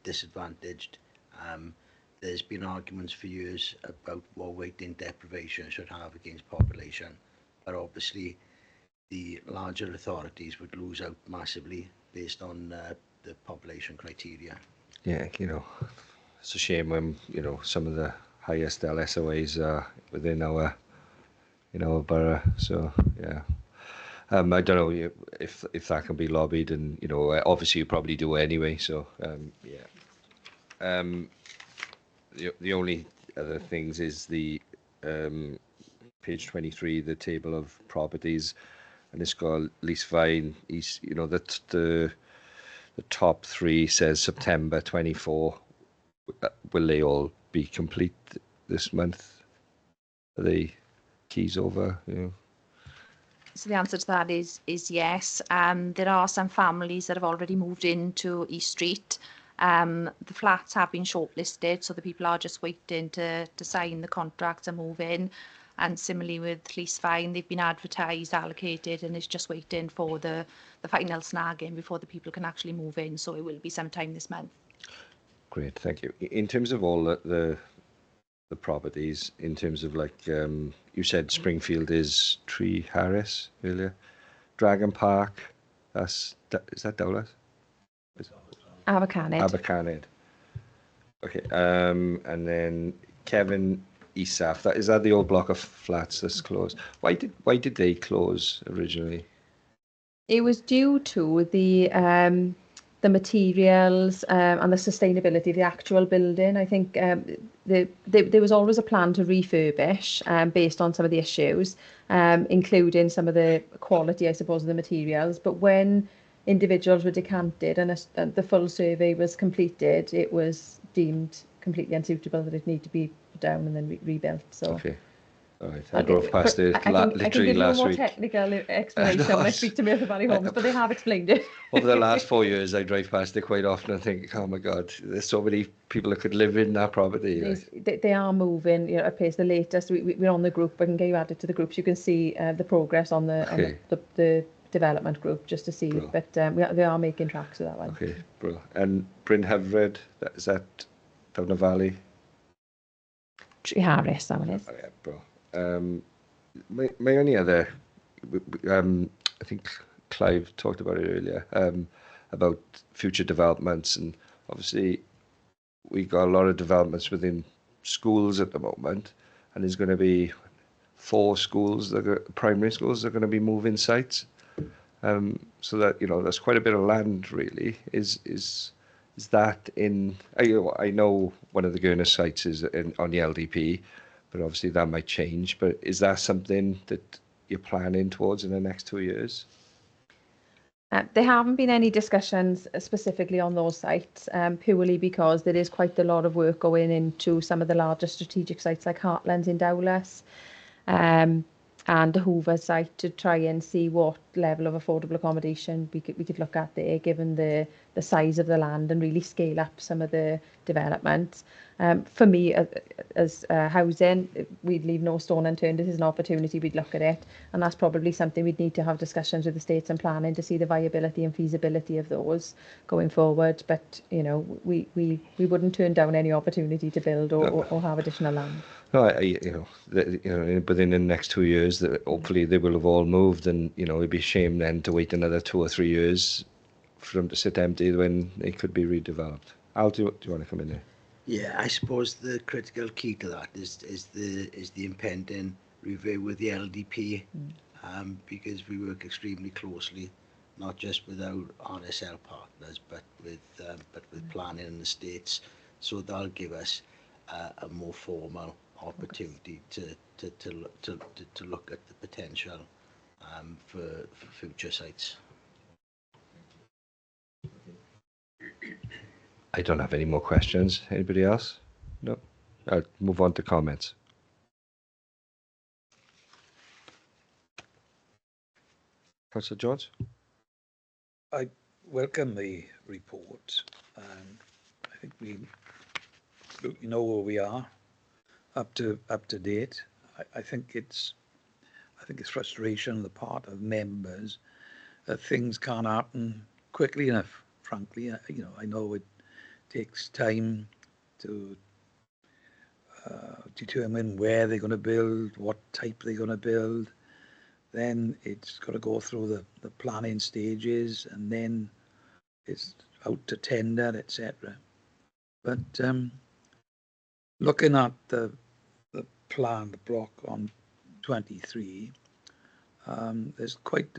disadvantaged. There's been arguments for years about what weighting deprivation should have against population, but obviously the larger authorities would lose out massively based on the population criteria. Yeah, you know, it's a shame when, you know, some of the highest LSOAs are within our borough. So yeah, I don't know if that can be lobbied, and you know, obviously you probably do anyway. So yeah. The only other things is the page 23, the table of properties, and it's got lease fine. You know, that the top 3 says September 24. Will they all be complete this month? Are they keys over? You know? So the answer to that is yes. There are some families that have already moved into East Street. The flats have been shortlisted, so the people are just waiting to sign the contracts and move in. And similarly with Llysfine, they've been advertised, allocated, and it's just waiting for the final snagging before the people can actually move in. So it will be sometime this month. Great, thank you. In terms of all the properties, in terms of like you said, Springfield is Tree Harris earlier, Dragon Park, is that Dowlais? Abercanid. Abercanid. Okay, and then Kevin Isaf. Is that the old block of flats that's closed? Why did they close originally? It was due to the materials and the sustainability of the actual building. I think there was always a plan to refurbish based on some of the issues, including some of the quality, I suppose, of the materials. But when individuals were decanted and the full survey was completed, it was deemed completely unsuitable, that it needed to be put down and then rebuilt. So. Okay. All right. I drove past it literally last week. I can give you a more technical explanation when I speak to Merthyr Valley Homes, but they have explained it. Over the last 4 years, I drive past it quite often and think, oh my God, there's so many people that could live in that property. They are moving, you know, at pace. The latest, we're on the group. I can get you added to the groups. You can see the progress on the development group just to see. Bro. But they are making tracks with that one. Okay, bro. And Bryn Hyfryd, is that down the valley? Tree Harris, that one is. Oh, yeah, bro. My only other, I think Clive talked about it earlier, about future developments, and obviously we got a lot of developments within schools at the moment, and there's going to be 4 schools, primary schools, that are going to be moving sites. So that, you know, that's quite a bit of land, really. Is that in? I know one of the Gurner sites is on the LDP. But obviously that might change. But is that something that you're planning towards in the next 2 years? There haven't been any discussions specifically on those sites, purely because there is quite a lot of work going into some of the larger strategic sites like Heartlands in Dowlais, and the Hoover site, to try and see what level of affordable accommodation we could look at there, given the size of the land, and really scale up some of the developments. For me, as housing, we'd leave no stone unturned. This is an opportunity, we'd look at it, and that's probably something we'd need to have discussions with the states and planning to see the viability and feasibility of those going forward. But you know, we wouldn't turn down any opportunity to build or have additional land. No, within the next 2 years, that hopefully they will have all moved, and you know, it'd be a shame then to wait another 2 or 3 years for them to sit empty when they could be redeveloped. Al, do you want to come in there? Yeah, I suppose the critical key to that is the impending review with the LDP, because we work extremely closely, not just with our RSL partners, but with planning in the states. So that'll give us a more formal opportunity to look at the potential for future sites. I don't have any more questions. Anybody else? No. I'll move on to comments. Councillor Jones? I welcome the report. I think we know where we are, up to date. I think it's frustration on the part of members that things can't happen quickly enough. Frankly, I know it takes time to determine where they're going to build, what type they're going to build. Then it's got to go through the planning stages, and then it's out to tender, etc. But looking at the plan, the block on 23, there's quite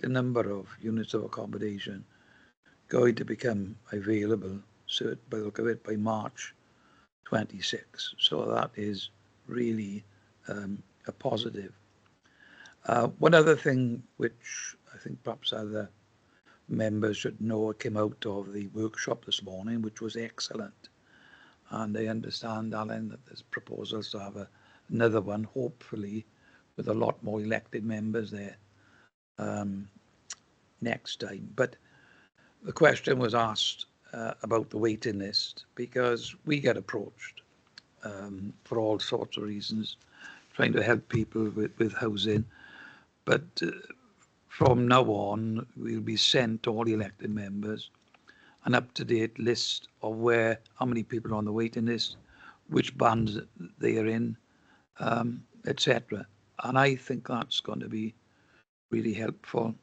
a number of units of accommodation going to become available, so bulk of it by March 26. So that is really a positive. One other thing which I think perhaps other members should know came out of the workshop this morning, which was excellent. And I understand, Alan, that there's proposals to have another one, hopefully, with a lot more elected members there next time. But the question was asked about the waiting list, because we get approached for all sorts of reasons trying to help people with housing. But from now on, we'll be sent to all the elected members an up-to-date list of how many people are on the waiting list, which bands they are in, etc. And I think that's going to be really helpful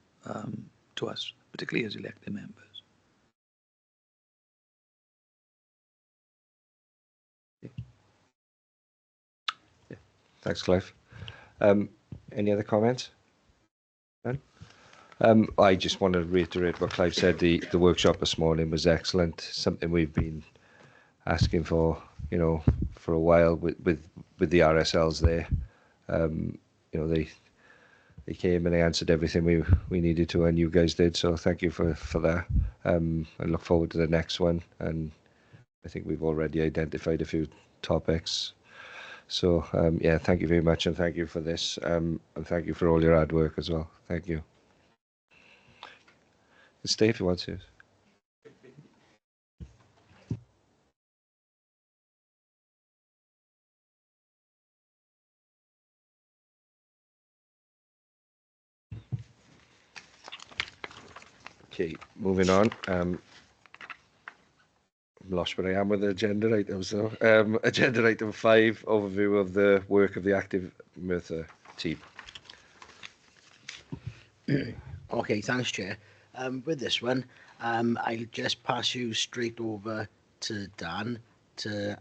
to us, particularly as elected members. Yeah. Thanks, Clive. Any other comments? None? I just want to reiterate what Clive said. The workshop this morning was excellent. Something we've been asking for, for a while with the RSLs there. They came and they answered everything we needed to, and you guys did. So thank you for that. I look forward to the next one, and I think we've already identified a few topics. So yeah, thank you very much, and thank you for this, and thank you for all your hard work as well. Thank you. Stay if you want to. Okay, moving on. I'm lost where I am with the agenda items. So, agenda item 5, overview of the work of the Active Merthyr team. Okay, thanks, Chair. With this one, I'll just pass you straight over to Dan to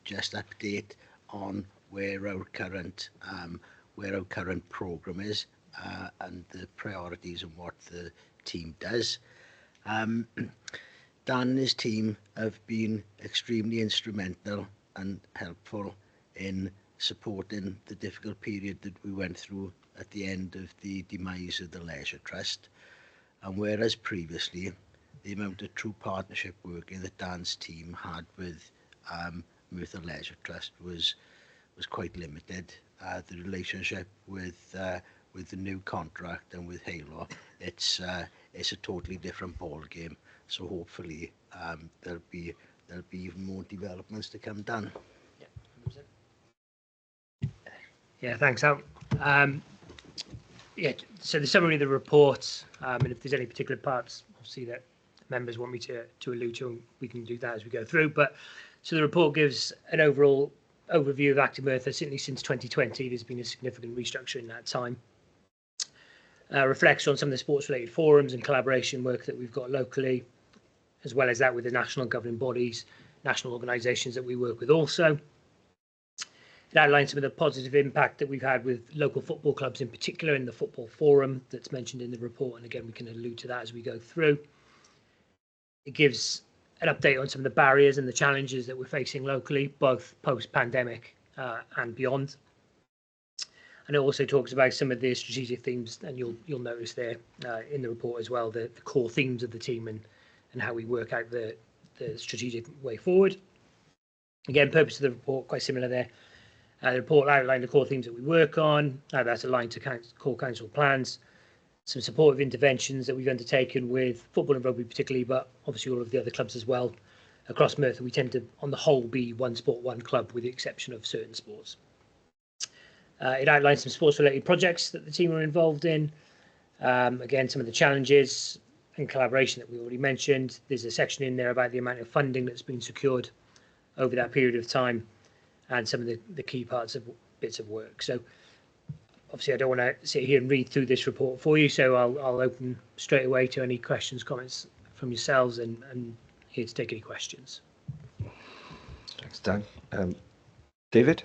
just update on where our current programme is and the priorities and what the team does. Dan and his team have been extremely instrumental and helpful in supporting the difficult period that we went through at the end of the demise of the Leisure Trust. And whereas previously the amount of true partnership working that Dan's team had with Merthyr Leisure Trust was quite limited, the relationship with the new contract and with Halo, it's a totally different ball game. So hopefully there'll be even more developments to come down. Yeah, thanks, Al. Yeah, so the summary of the report, and if there's any particular parts, obviously, that members want me to allude to, we can do that as we go through. But so the report gives an overall overview of Active Merthyr. Certainly since 2020, there's been a significant restructure in that time. Reflects on some of the sports-related forums and collaboration work that we've got locally, as well as that with the national governing bodies, national organisations that we work with also. It outlines some of the positive impact that we've had with local football clubs, in particular in the football forum that's mentioned in the report. And again, we can allude to that as we go through. It gives an update on some of the barriers and the challenges that we're facing locally, both post-pandemic and beyond. And it also talks about some of the strategic themes, and you'll notice there in the report as well, the core themes of the team and how we work out the strategic way forward. Again, purpose of the report, quite similar there. The report outlined the core themes that we work on, how that's aligned to core council plans, some supportive interventions that we've undertaken with football and rugby particularly, but obviously all of the other clubs as well. Across Merthyr, we tend to, on the whole, be one sport, one club, with the exception of certain sports. It outlines some sports-related projects that the team are involved in. Again, some of the challenges and collaboration that we already mentioned. There's a section in there about the amount of funding that's been secured over that period of time, and some of the key parts of bits of work. So obviously I don't want to sit here and read through this report for you, so I'll open straight away to any questions, comments from yourselves, and here to take any questions. Thanks, Dan. David?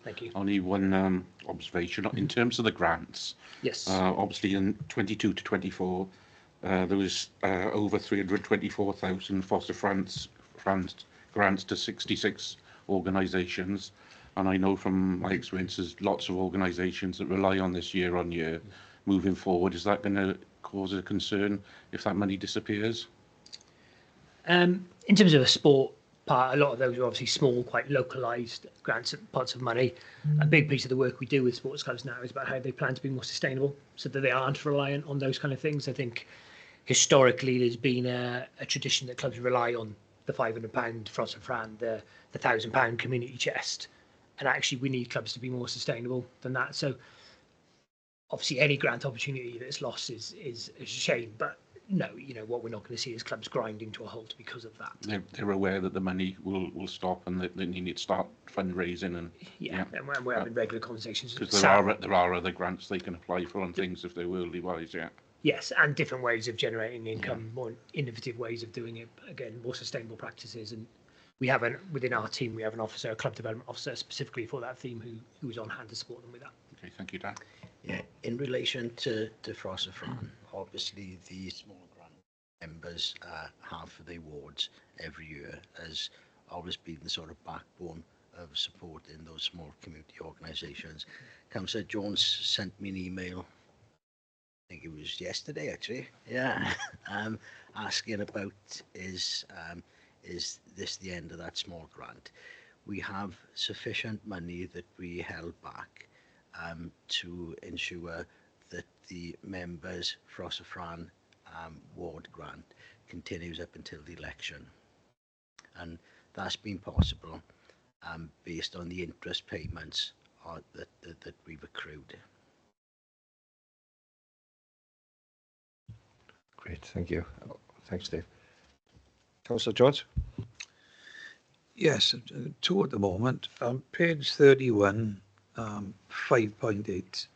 Thank you. Only one observation. In terms of the grants, Yes. Obviously in 22 to 24, there was over 324,000 Foster France grants to 66 organisations, and I know from my experience there's lots of organisations that rely on this year on year moving forward. Is that going to cause a concern if that money disappears? In terms of a sport part, a lot of those are obviously small, quite localised grants and pots of money. A big piece of the work we do with sports clubs now is about how they plan to be more sustainable so that they aren't reliant on those kind of things. I think historically there's been a tradition that clubs rely on the £500 Frost and Fran, the £1,000 community chest. And actually, we need clubs to be more sustainable than that. So obviously, any grant opportunity that's lost is a shame. But no, what we're not going to see is clubs grinding to a halt because of that. They're aware that the money will stop and that they need to start fundraising and And we're having regular conversations. Because there are other grants they can apply for and things if they're worldly wise. Yes, and different ways of generating income, more innovative ways of doing it. Again, more sustainable practices. And we have within our team, we have an officer, a club development officer specifically for that theme who is on hand to support them with that. Okay, thank you, Dan. Yeah, in relation to Frost and Fran, obviously the small grant members have for the awards every year has always been the sort of backbone of supporting those small community organisations. Councillor Jones sent me an email, I think it was yesterday actually, asking about is this the end of that small grant? We have sufficient money that we held back to ensure that the members' Frost and Fran ward grant continues up until the election, and that's been possible based on the interest payments that we've accrued. Great, thank you. Thanks, Dave. Councillor Jones? Yes, two at the moment. On page 31, 5.8.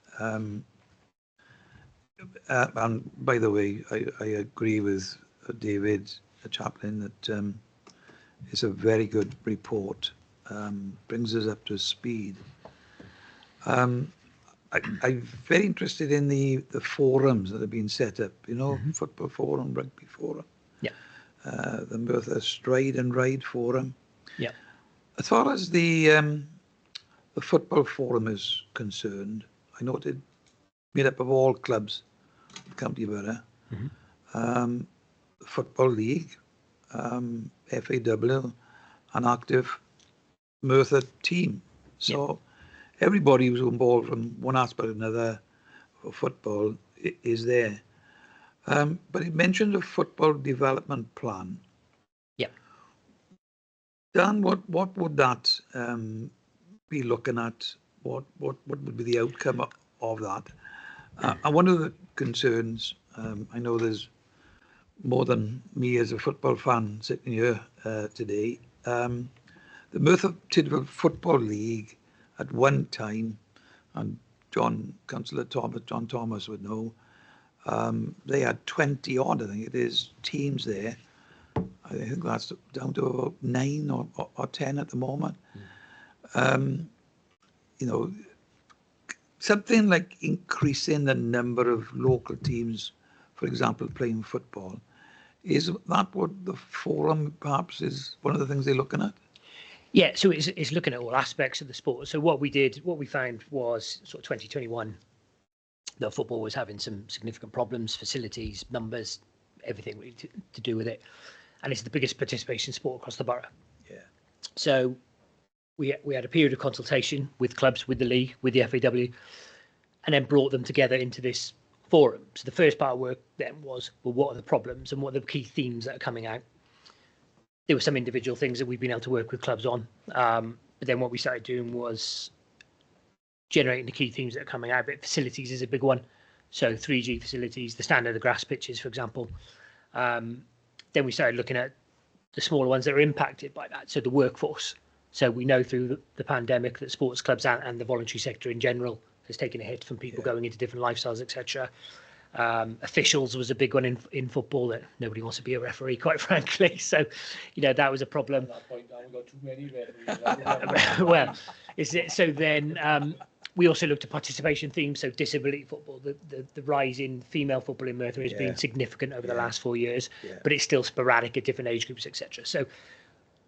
And by the way, I agree with David Chaplin that it's a very good report. Brings us up to speed. I'm very interested in the forums that have been set up, football forum, rugby forum. Yeah. The Merthyr Stride and Ride forum. Yeah. As far as the football forum is concerned, I noted made up of all clubs, County Borough, Football League, FAW, an active Merthyr team. So everybody who's involved from one aspect or another for football is there. But it mentioned a football development plan. Yeah. Dan, what would that be looking at? What would be the outcome of that? And one of the concerns, I know there's more than me as a football fan sitting here today. The Merthyr Tydfil Football League at one time, and Councillor John Thomas would know, they had 20 odd, I think it is, teams there. I think that's down to about 9 or 10 at the moment. Something like increasing the number of local teams, for example, playing football. Is that what the forum perhaps is one of the things they're looking at? Yeah, so it's looking at all aspects of the sport. So what we found was sort of 2021, that football was having some significant problems, facilities, numbers, everything really to do with it. And it's the biggest participation sport across the borough. Yeah. So we had a period of consultation with clubs, with the league, with the FAW, and then brought them together into this forum. So the first part of work then was, well, what are the problems and what are the key themes that are coming out? There were some individual things that we've been able to work with clubs on. But then what we started doing was generating the key themes that are coming out. But facilities is a big one. So 3G facilities, the standard of grass pitches, for example. Then we started looking at the smaller ones that are impacted by that. So the workforce. So we know through the pandemic that sports clubs and the voluntary sector in general has taken a hit from people going into different lifestyles, etc. Officials was a big one in football, that nobody wants to be a referee, quite frankly. So, that was a problem. At that point, we've got too many referees. Well, so then we also looked at participation themes, so disability football. The rise in female football in Merthyr has been significant over the last 4 years, but it's still sporadic at different age groups, etc. So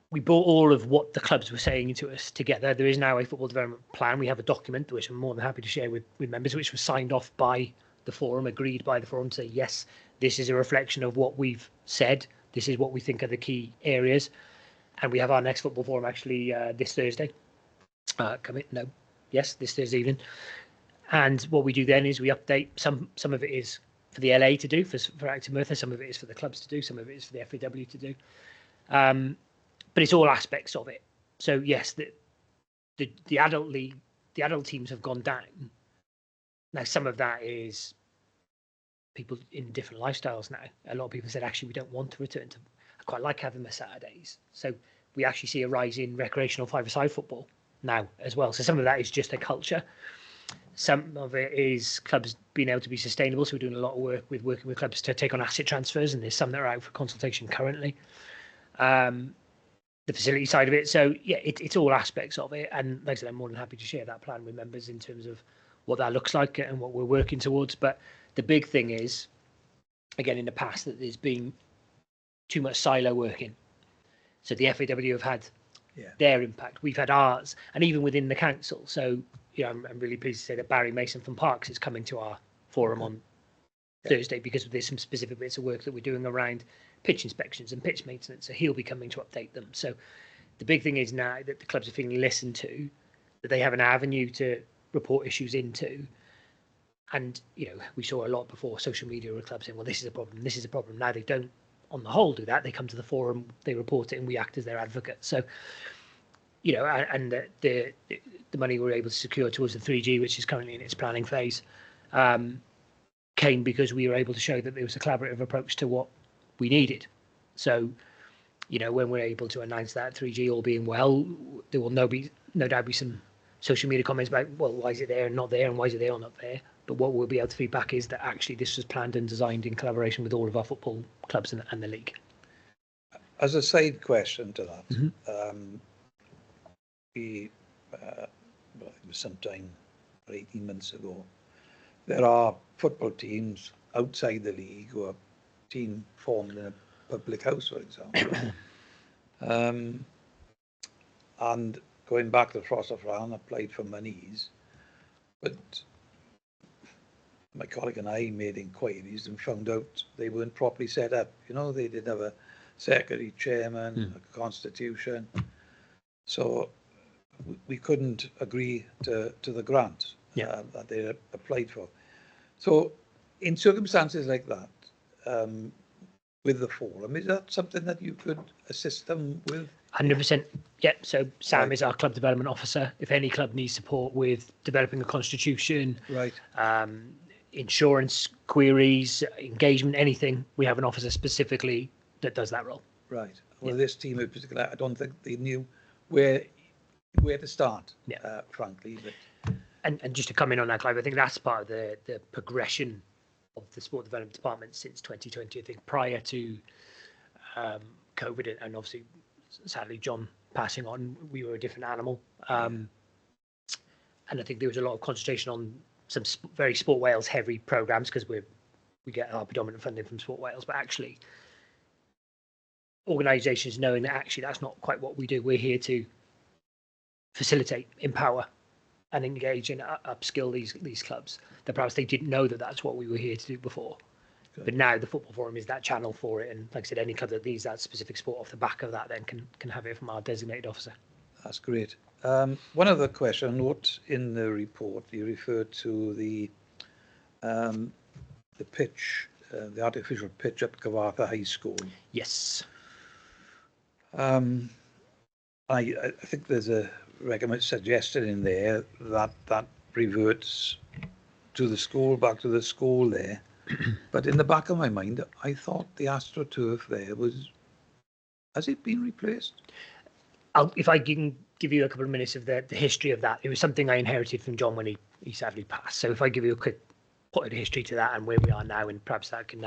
we brought all of what the clubs were saying to us together. There is now a football development plan. We have a document, which I'm more than happy to share with members, which was signed off by the forum, agreed by the forum to say, yes, this is a reflection of what we've said. This is what we think are the key areas. And we have our next football forum actually this Thursday. This Thursday evening. And what we do then is we update. Some of it is for the LA to do, for Active Merthyr. Some of it is for the clubs to do. Some of it is for the FAW to do. But it's all aspects of it. So yes, the adult league, the adult teams have gone down. Now some of that is people in different lifestyles now. A lot of people said actually we don't want to return to. I quite like having my Saturdays. So we actually see a rise in recreational five-a-side football now as well. So some of that is just a culture. Some of it is clubs being able to be sustainable. So we're doing a lot of work with working with clubs to take on asset transfers, and there's some that are out for consultation currently. The facility side of it. So yeah, it's all aspects of it. And like I said, I'm more than happy to share that plan with members in terms of what that looks like and what we're working towards. But the big thing is, again, in the past, that there's been too much silo working. So the FAW have had their impact. We've had ours, and even within the council. So I'm really pleased to say that Barry Mason from Parks is coming to our forum on Thursday, because there's some specific bits of work that we're doing around pitch inspections and pitch maintenance. So he'll be coming to update them. So the big thing is now that the clubs are feeling listened to, that they have an avenue to report issues into. And we saw a lot before social media with clubs saying, well, this is a problem, this is a problem. Now they don't, on the whole, do that. They come to the forum, they report it, and we act as their advocate. So and the money we're able to secure towards the 3G, which is currently in its planning phase, came because we were able to show that there was a collaborative approach to what we needed. So when we're able to announce that 3G all being well, there will no doubt be some social media comments about, well, why is it there and not there, and why is it there or not there? But what we'll be able to feed back is that actually this was planned and designed in collaboration with all of our football clubs and the league. As a side question to that, it was sometime 18 months ago, there are football teams outside the league who are team formed in a public house, for example. And going back to Frost of Rhan, applied for monies, but my colleague and I made inquiries and found out they weren't properly set up. They didn't have a secretary, chairman, a constitution. So we couldn't agree to the grant that they applied for. So in circumstances like that, with the forum, is that something that you could assist them with? 100%. Yep. So Sam is our club development officer. If any club needs support with developing a constitution, insurance queries, engagement, anything, we have an officer specifically that does that role. Right. Well, this team in particular, I don't think they knew where to start, frankly. But and just to come in on that, Clive, I think that's part of the progression of the sport development department since 2020. I think prior to COVID and obviously, sadly, John passing on, we were a different animal. And I think there was a lot of concentration on some very Sport Wales heavy programs, because we get our predominant funding from Sport Wales, but actually organisations knowing that actually that's not quite what we do. We're here to facilitate, empower and engage and upskill these clubs, that perhaps they didn't know that that's what we were here to do before. Good. But now the Football Forum is that channel for it, and like I said, any club that needs that specific sport off the back of that then can have it from our designated officer. That's great. One other question, note in the report, you referred to the pitch, the artificial pitch up Cavartha High School. Yes. I think there's a recommend suggested in there that reverts to the school, back to the school there. But in the back of my mind, I thought the AstroTurf there has it been replaced? If I can give you a couple of minutes of the history of that, it was something I inherited from John when he sadly passed. So if I give you a quick put of history to that and where we are now, and perhaps that can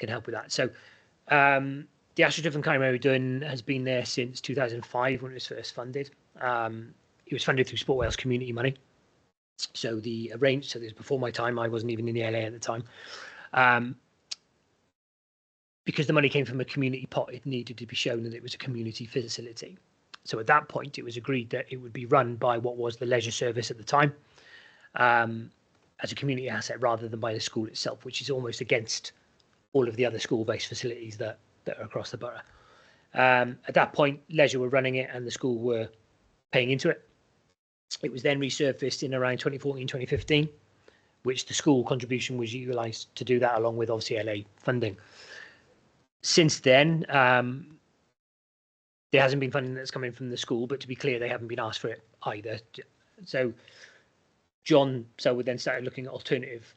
help with that. So the AstroTurf in Cairo Dun has been there since 2005 when it was first funded. It was funded through Sport Wales community money. So this was before my time. I wasn't even in the LA at the time. Because the money came from a community pot, it needed to be shown that it was a community facility. So at that point, it was agreed that it would be run by what was the leisure service at the time, as a community asset rather than by the school itself, which is almost against all of the other school-based facilities that are across the borough. At that point, leisure were running it and the school were paying into it. It was then resurfaced in around 2014, 2015, which the school contribution was utilised to do that, along with obviously LA funding. Since then, there hasn't been funding that's coming from the school, but to be clear, they haven't been asked for it either. So John Selwood then started looking at alternative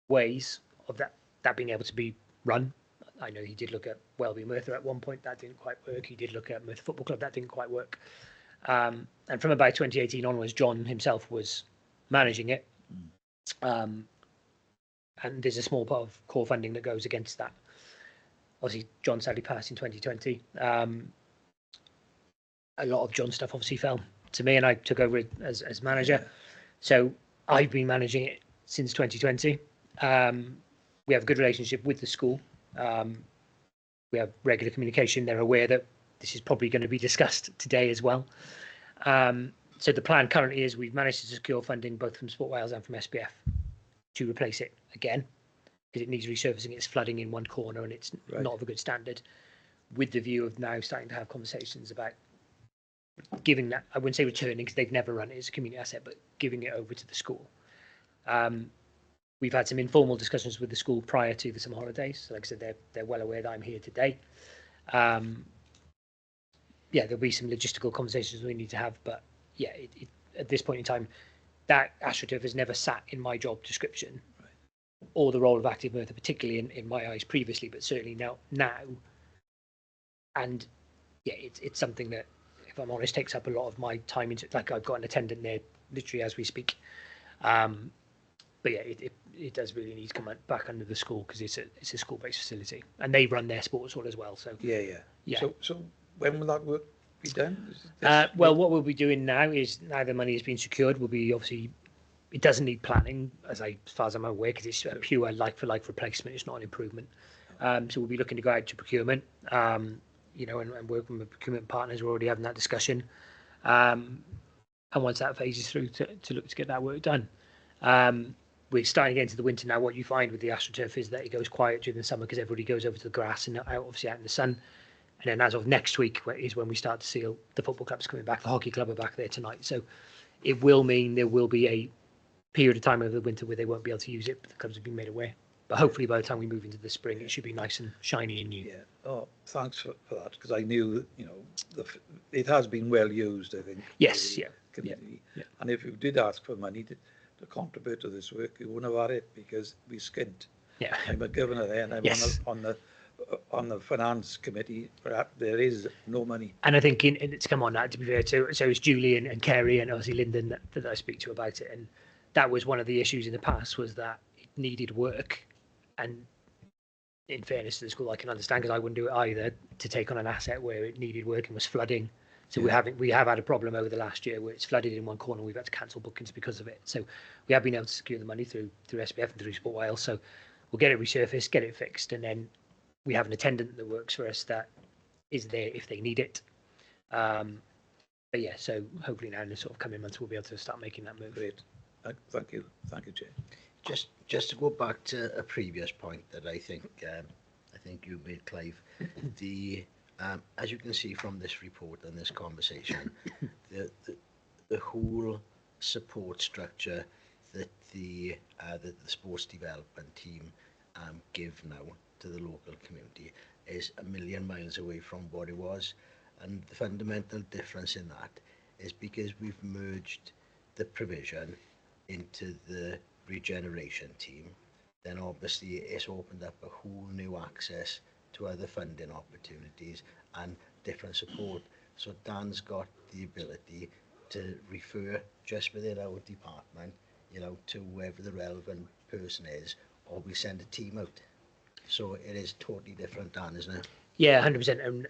ways of that being able to be run. I know he did look at Welby Merthyr at one point, that didn't quite work. He did look at Merthyr Football Club, that didn't quite work. And from about 2018 onwards, John himself was managing it. And there's a small part of core funding that goes against that. Obviously, John sadly passed in 2020. A lot of John's stuff obviously fell to me, and I took over it as manager. So I've been managing it since 2020. We have a good relationship with the school. We have regular communication. They're aware that this is probably going to be discussed today as well. So the plan currently is we've managed to secure funding both from Sport Wales and from SPF to replace it again, because it needs resurfacing. It's flooding in one corner and it's not of a good standard, with the view of now starting to have conversations about giving that, I wouldn't say returning because they've never run it as a community asset, but giving it over to the school. We've had some informal discussions with the school prior to the summer holidays. So like I said, they're well aware that I'm here today. Yeah, there'll be some logistical conversations we need to have, but yeah, at this point in time, that AstroTurf has never sat in my job description, or the role of Active Merthyr, particularly in my eyes previously, but certainly now. And yeah, it's something that, if I'm honest, takes up a lot of my time. Like I've got an attendant there literally as we speak. But yeah, it does really need to come back under the school, because it's a school-based facility, and they run their sports hall as well. So yeah. So when will that work be done? Well, what we'll be doing now is, now the money has been secured, we'll be obviously, it doesn't need planning as far as I'm aware, because it's a pure like-for-like replacement. It's not an improvement. So we'll be looking to go out to procurement, and working with procurement partners. We're already having that discussion. And once that phase is through, to look to get that work done. We're starting to get into the winter now. What you find with the AstroTurf is that it goes quiet during the summer because everybody goes over to the grass and obviously out in the sun. And then as of next week is when we start to see the football clubs coming back. The hockey club are back there tonight. So it will mean there will be a period of time over the winter where they won't be able to use it, but the clubs have been made aware. But hopefully by the time we move into the spring, it should be nice and shiny and new. Yeah. Oh, thanks for that, because I knew, it has been well used, I think. Yes, yeah. Community. Yeah. And if you did ask for money to contribute to this work, you wouldn't have had it, because we skint. Yeah. I'm a governor there, and I'm on the finance committee. Perhaps there is no money. And I think it's come on now, to be fair, so it's Julie and Kerry and obviously Lyndon that I speak to about it. And that was one of the issues in the past, was that it needed work. And in fairness to the school, I can understand, because I wouldn't do it either, to take on an asset where it needed work and was flooding. So we have had a problem over the last year where it's flooded in one corner. We've had to cancel bookings because of it. So we have been able to secure the money through SPF and through Sport Wales. So we'll get it resurfaced, get it fixed, and then we have an attendant that works for us that is there if they need it. But yeah, so hopefully now in the sort of coming months we'll be able to start making that move. Great. Thank you, Jay. Just to go back to a previous point that I think you made, Clive. As you can see from this report and this conversation, the whole support structure that the sports development team give now to the local community is a million miles away from what it was. And the fundamental difference in that is because we've merged the provision into the regeneration team, then obviously it's opened up a whole new access to other funding opportunities and different support. So Dan's got the ability to refer just within our department, to whoever the relevant person is, or we send a team out. So it is totally different, Dan, isn't it? Yeah, 100%. And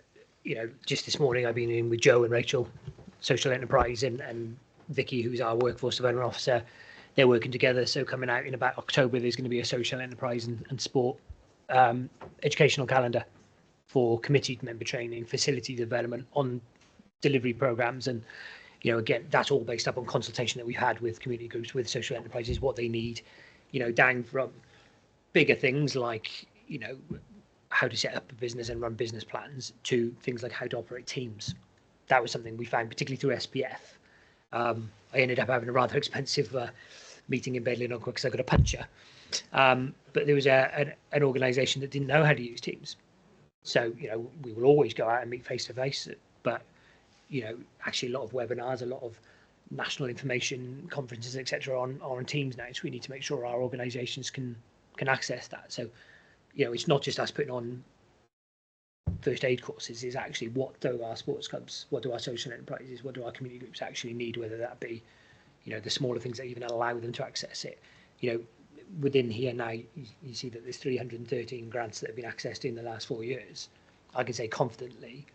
just this morning I've been in with Joe and Rachel, social enterprise, and Vicky, who's our workforce development officer. They're working together. So coming out in about October, there's going to be a social enterprise and sport educational calendar for committee member training, facility development, on delivery programs. And, again, that's all based up on consultation that we've had with community groups, with social enterprises, what they need, down from bigger things like, how to set up a business and run business plans, to things like how to operate teams. That was something we found, particularly through SPF. I ended up having a rather expensive meeting in Bedley on because I got a puncher. But there was an organisation that didn't know how to use Teams. So, we will always go out and meet face to face but actually a lot of webinars, a lot of national information conferences, etc. are on Teams now. So we need to make sure our organisations can access that. So it's not just us putting on first aid courses, is actually what do our sports clubs, what do our social enterprises, what do our community groups actually need, whether that be the smaller things that even allow them to access it. Within here now, you see that there's 313 grants that have been accessed in the last 4 years. I can say confidently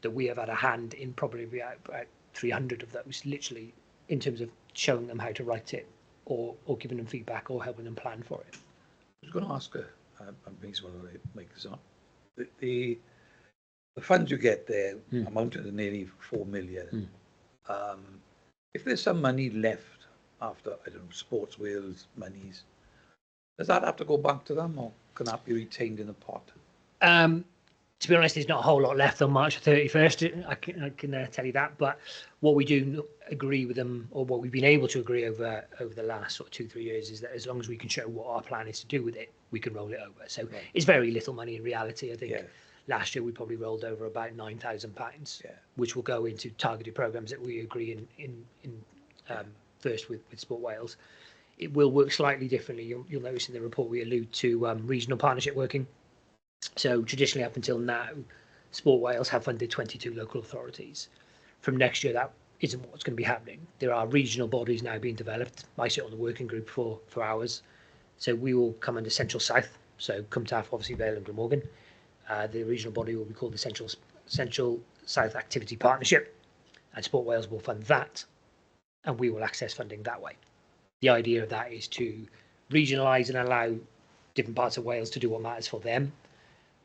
that we have had a hand in probably about 300 of those, literally, in terms of showing them how to write it, or giving them feedback, or helping them plan for it. I was going to ask her, I may as well make this up. The funds you get there amounted to nearly 4 million. If there's some money left after, I don't know, Sports Wales monies, does that have to go back to them, or can that be retained in the pot? To be honest, there's not a whole lot left on March 31st. I can tell you that. But what we do agree with them, or what we've been able to agree over the last sort of 2-3 years, is that as long as we can show what our plan is to do with it, we can roll it over. So it's very little money in reality. I think last year we probably rolled over about £9,000, which will go into targeted programmes that we agree in first with Sport Wales. It will work slightly differently. You'll notice in the report we allude to regional partnership working. So traditionally, up until now, Sport Wales have funded 22 local authorities. From next year, that isn't what's going to be happening. There are regional bodies now being developed. I sit on the working group for ours. So we will come under Central South. So Cwmtaf, obviously Vale and Glamorgan. The regional body will be called the Central South Activity Partnership, and Sport Wales will fund that, and we will access funding that way. The idea of that is to regionalise and allow different parts of Wales to do what matters for them,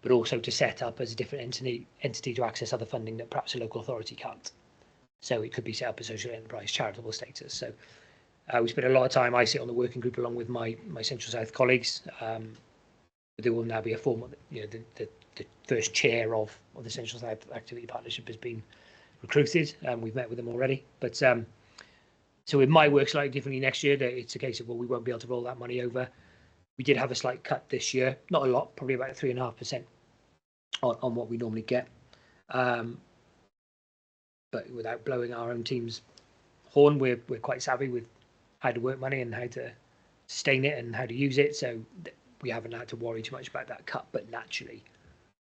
but also to set up as a different entity to access other funding that perhaps a local authority can't. So it could be set up as social enterprise, charitable status. So we spent a lot of time. I sit on the working group along with my Central South colleagues. There will now be a formal, the first chair of the Central South Activity Partnership has been recruited, and we've met with them already. But so it might work slightly differently next year. That it's a case of, well, we won't be able to roll that money over. We did have a slight cut this year, not a lot, probably about 3.5% on what we normally get. But without blowing our own team's horn, we're quite savvy with how to work money and how to sustain it and how to use it. So we haven't had to worry too much about that cut. But naturally,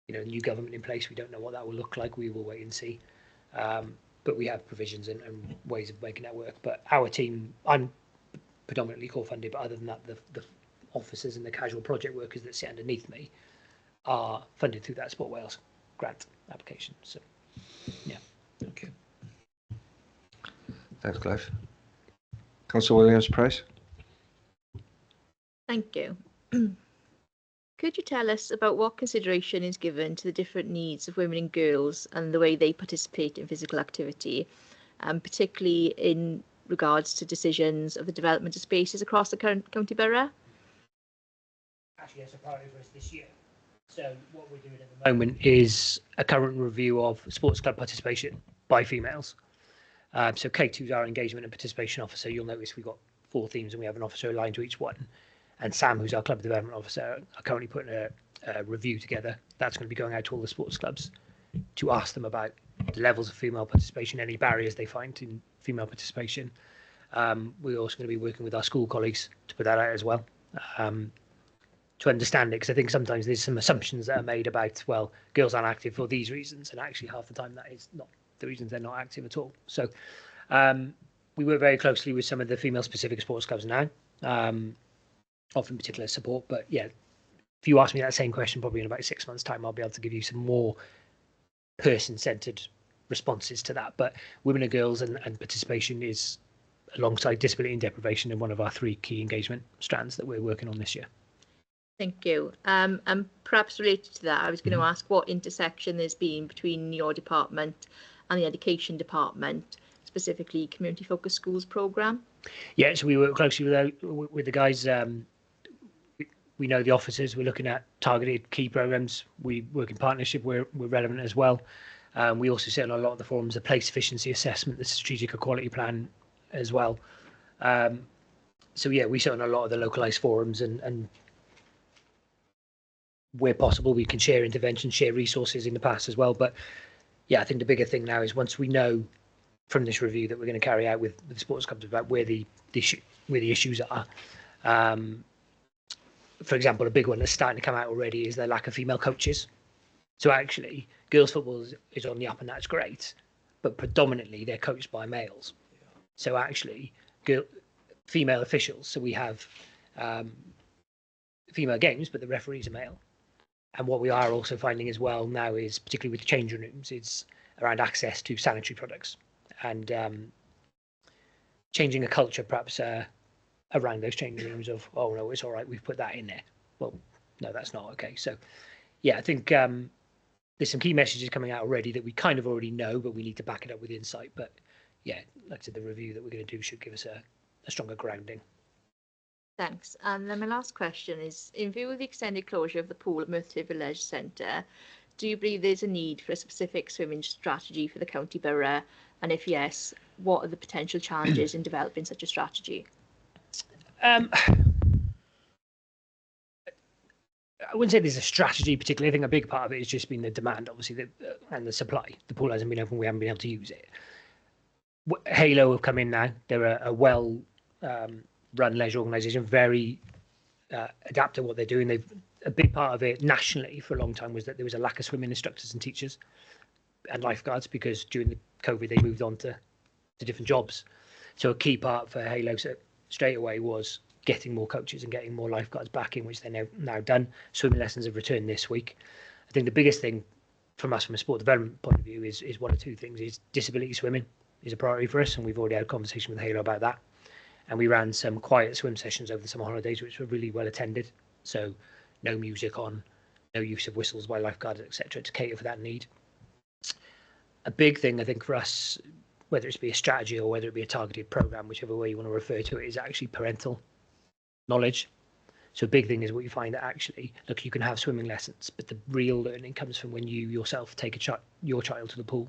new government in place, we don't know what that will look like. We will wait and see. But we have provisions and ways of making that work. But our team, I'm predominantly core funded, but other than that, the officers and the casual project workers that sit underneath me are funded through that Sport Wales grant application. So, yeah. Okay. Thanks, Clive. Councillor Williams-Price. Thank you. Could you tell us about what consideration is given to the different needs of women and girls and the way they participate in physical activity, particularly in regards to decisions of the development of spaces across the current county borough? Actually, that's a priority for us this year. So what we're doing at the moment is a current review of sports club participation by females. So Kate, who's our engagement and participation officer, you'll notice we've got 4 themes and we have an officer aligned to each one. And Sam, who's our club development officer, are currently putting a review together. That's going to be going out to all the sports clubs to ask them about the levels of female participation, any barriers they find in female participation. We're also going to be working with our school colleagues to put that out as well, to understand it, because I think sometimes there's some assumptions that are made about, well, girls aren't active for these reasons, and actually half the time that is not the reasons they're not active at all. So we work very closely with some of the female-specific sports clubs now, offering particular support. But yeah, if you ask me that same question, probably in about 6 months' time, I'll be able to give you some more person-centred responses to that. But women and girls and participation is, alongside disability and deprivation, and one of our 3 key engagement strands that we're working on this year. Thank you. And perhaps related to that, I was going to ask what intersection there's been between your department and the education department, specifically Community Focused Schools programme. Yeah, so we work closely with the guys. We know the officers. We're looking at targeted key programmes. We work in partnership. We're relevant as well. We also sit on a lot of the forums, the place efficiency assessment, the strategic equality plan as well. So yeah, we sit on a lot of the localised forums, and where possible, we can share interventions, share resources in the past as well. But yeah, I think the bigger thing now is once we know from this review that we're going to carry out with the sports clubs about where the issues are. For example, a big one that's starting to come out already is the lack of female coaches. So actually, girls' football is on the up, and that's great, but predominantly they're coached by males. So actually, female officials. So we have female games, but the referees are male. And what we are also finding as well now is, particularly with the changing rooms, is around access to sanitary products and changing a culture perhaps around those changing rooms of, oh no, it's all right, we've put that in there. Well, no, that's not okay. So yeah, I think there's some key messages coming out already that we kind of already know, but we need to back it up with insight. But yeah, like I said, the review that we're going to do should give us a stronger grounding. Thanks. And then my last question is, in view of the extended closure of the pool at Merthyr Leisure Centre, do you believe there's a need for a specific swimming strategy for the county borough? And if yes, what are the potential challenges in developing such a strategy? I wouldn't say there's a strategy particularly. I think a big part of it has just been the demand, obviously, and the supply. The pool hasn't been open, we haven't been able to use it. Halo have come in now. They're a well run leisure organisation, very adapt to what they're doing. A big part of it nationally for a long time was that there was a lack of swimming instructors and teachers and lifeguards, because during the COVID they moved on to different jobs. So a key part for Halo straight away was getting more coaches and getting more lifeguards back in, which they're now done. Swimming lessons have returned this week. I think the biggest thing from us from a sport development point of view is one or two things. Is disability swimming is a priority for us, and we've already had a conversation with Halo about that. And we ran some quiet swim sessions over the summer holidays, which were really well attended. So no music on, no use of whistles by lifeguards, etc., to cater for that need. A big thing, I think, for us, whether it's be a strategy or whether it be a targeted program, whichever way you want to refer to it, is actually parental knowledge. So a big thing is what you find that actually, look, you can have swimming lessons, but the real learning comes from when you yourself take your child to the pool.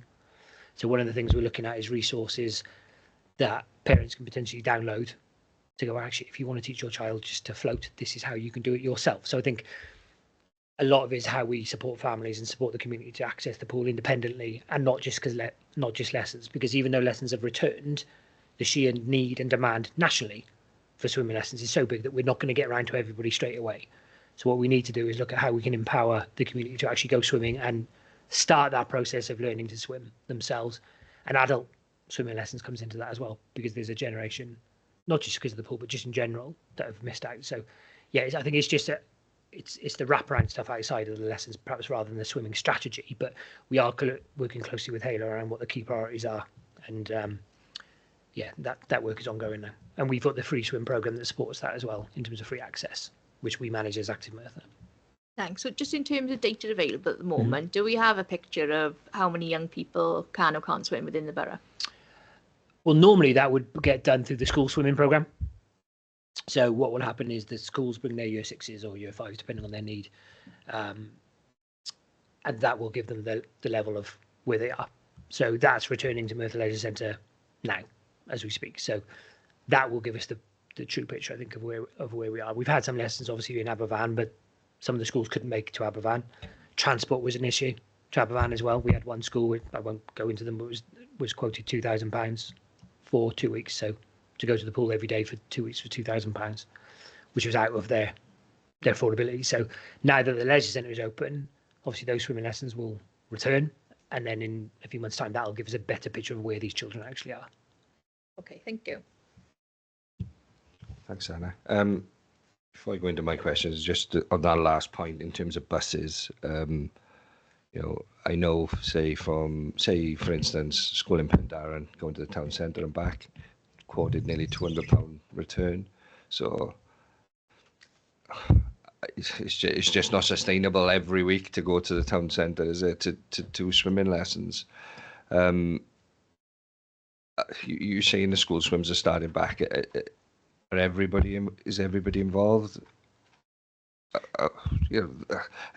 So one of the things we're looking at is resources that parents can potentially download to go, actually, if you want to teach your child just to float, this is how you can do it yourself. So I think a lot of it is how we support families and support the community to access the pool independently, and not just lessons, because even though lessons have returned, the sheer need and demand nationally for swimming lessons is so big that we're not going to get around to everybody straight away. So what we need to do is look at how we can empower the community to actually go swimming and start that process of learning to swim themselves. And adult swimming lessons comes into that as well, because there's a generation, not just because of the pool, but just in general, that have missed out. So yeah, I think it's just it's the wraparound stuff outside of the lessons, perhaps, rather than the swimming strategy. But we are working closely with Halo around what the key priorities are, and yeah, that work is ongoing now. And we've got the free swim program that supports that as well in terms of free access, which we manage as Active Merthyr. Thanks. So just in terms of data available at the moment, do we have a picture of how many young people can or can't swim within the borough? Well, normally that would get done through the school swimming program. So what will happen is the schools bring their year sixes or year fives, depending on their need, and that will give them the level of where they are. So that's returning to Merthyr Leisure Centre now, as we speak. So that will give us the true picture, I think, of where we are. We've had some lessons, obviously, in Aberfan, but some of the schools couldn't make it to Aberfan. Transport was an issue to Aberfan as well. We had one school, I won't go into them, but was quoted £2,000 for 2 weeks. So to go to the pool every day for 2 weeks for £2,000, which was out of their affordability. So now that the leisure centre is open, obviously those swimming lessons will return, and then in a few months' time, that'll give us a better picture of where these children actually are. Okay, thank you. Thanks, Anna. Before I go into my questions, just on that last point in terms of buses, I know, for instance, school in Pendarren going to the town centre and back, quoted nearly £200 return. So it's just not sustainable every week to go to the town centre, is it, to do swimming lessons? You saying the school swims are starting back. Is everybody involved? I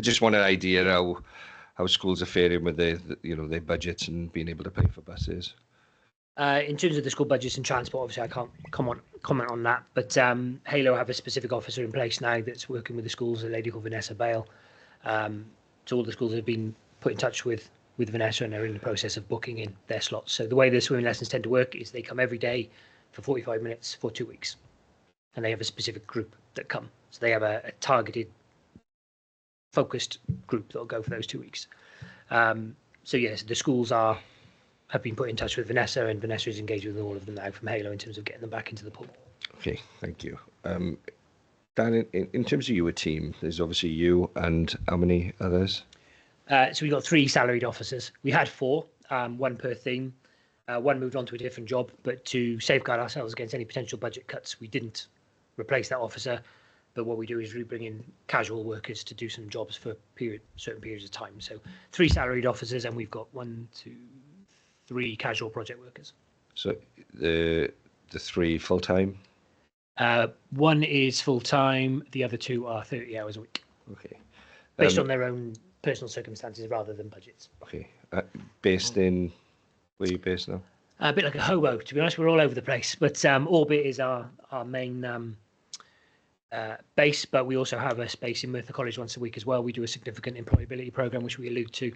just want an idea how schools are faring with their budgets and being able to pay for buses. In terms of the school budgets and transport, obviously I can't comment on that, but Halo have a specific officer in place now that's working with the schools, a lady called Vanessa Bale. So all the schools have been put in touch with with Vanessa, and they're in the process of booking in their slots. So the way the swimming lessons tend to work is they come every day for 45 minutes for 2 weeks, and they have a specific group that come. So they have a targeted, focused group that'll go for those 2 weeks. So yes, the schools have been put in touch with Vanessa, and Vanessa is engaged with all of them now from Halo in terms of getting them back into the pool. Okay, thank you. Dan, in terms of your team, there's obviously you and how many others? So we've got 3 salaried officers. We had 4, 1 per theme. One moved on to a different job, but to safeguard ourselves against any potential budget cuts, we didn't replace that officer. But what we do is we bring in casual workers to do some jobs for certain periods of time. So 3 salaried officers, and we've got 1, 2, 3 casual project workers. So the 3 full time? 1 is full time. The other 2 are 30 hours a week. Okay. Based on their own personal circumstances rather than budgets. Okay. Based in, where are you based now? A bit like a hobo, to be honest. We're all over the place, but Orbit is our main base, but we also have a space in Merthyr College once a week as well. We do a significant employability program, which we allude to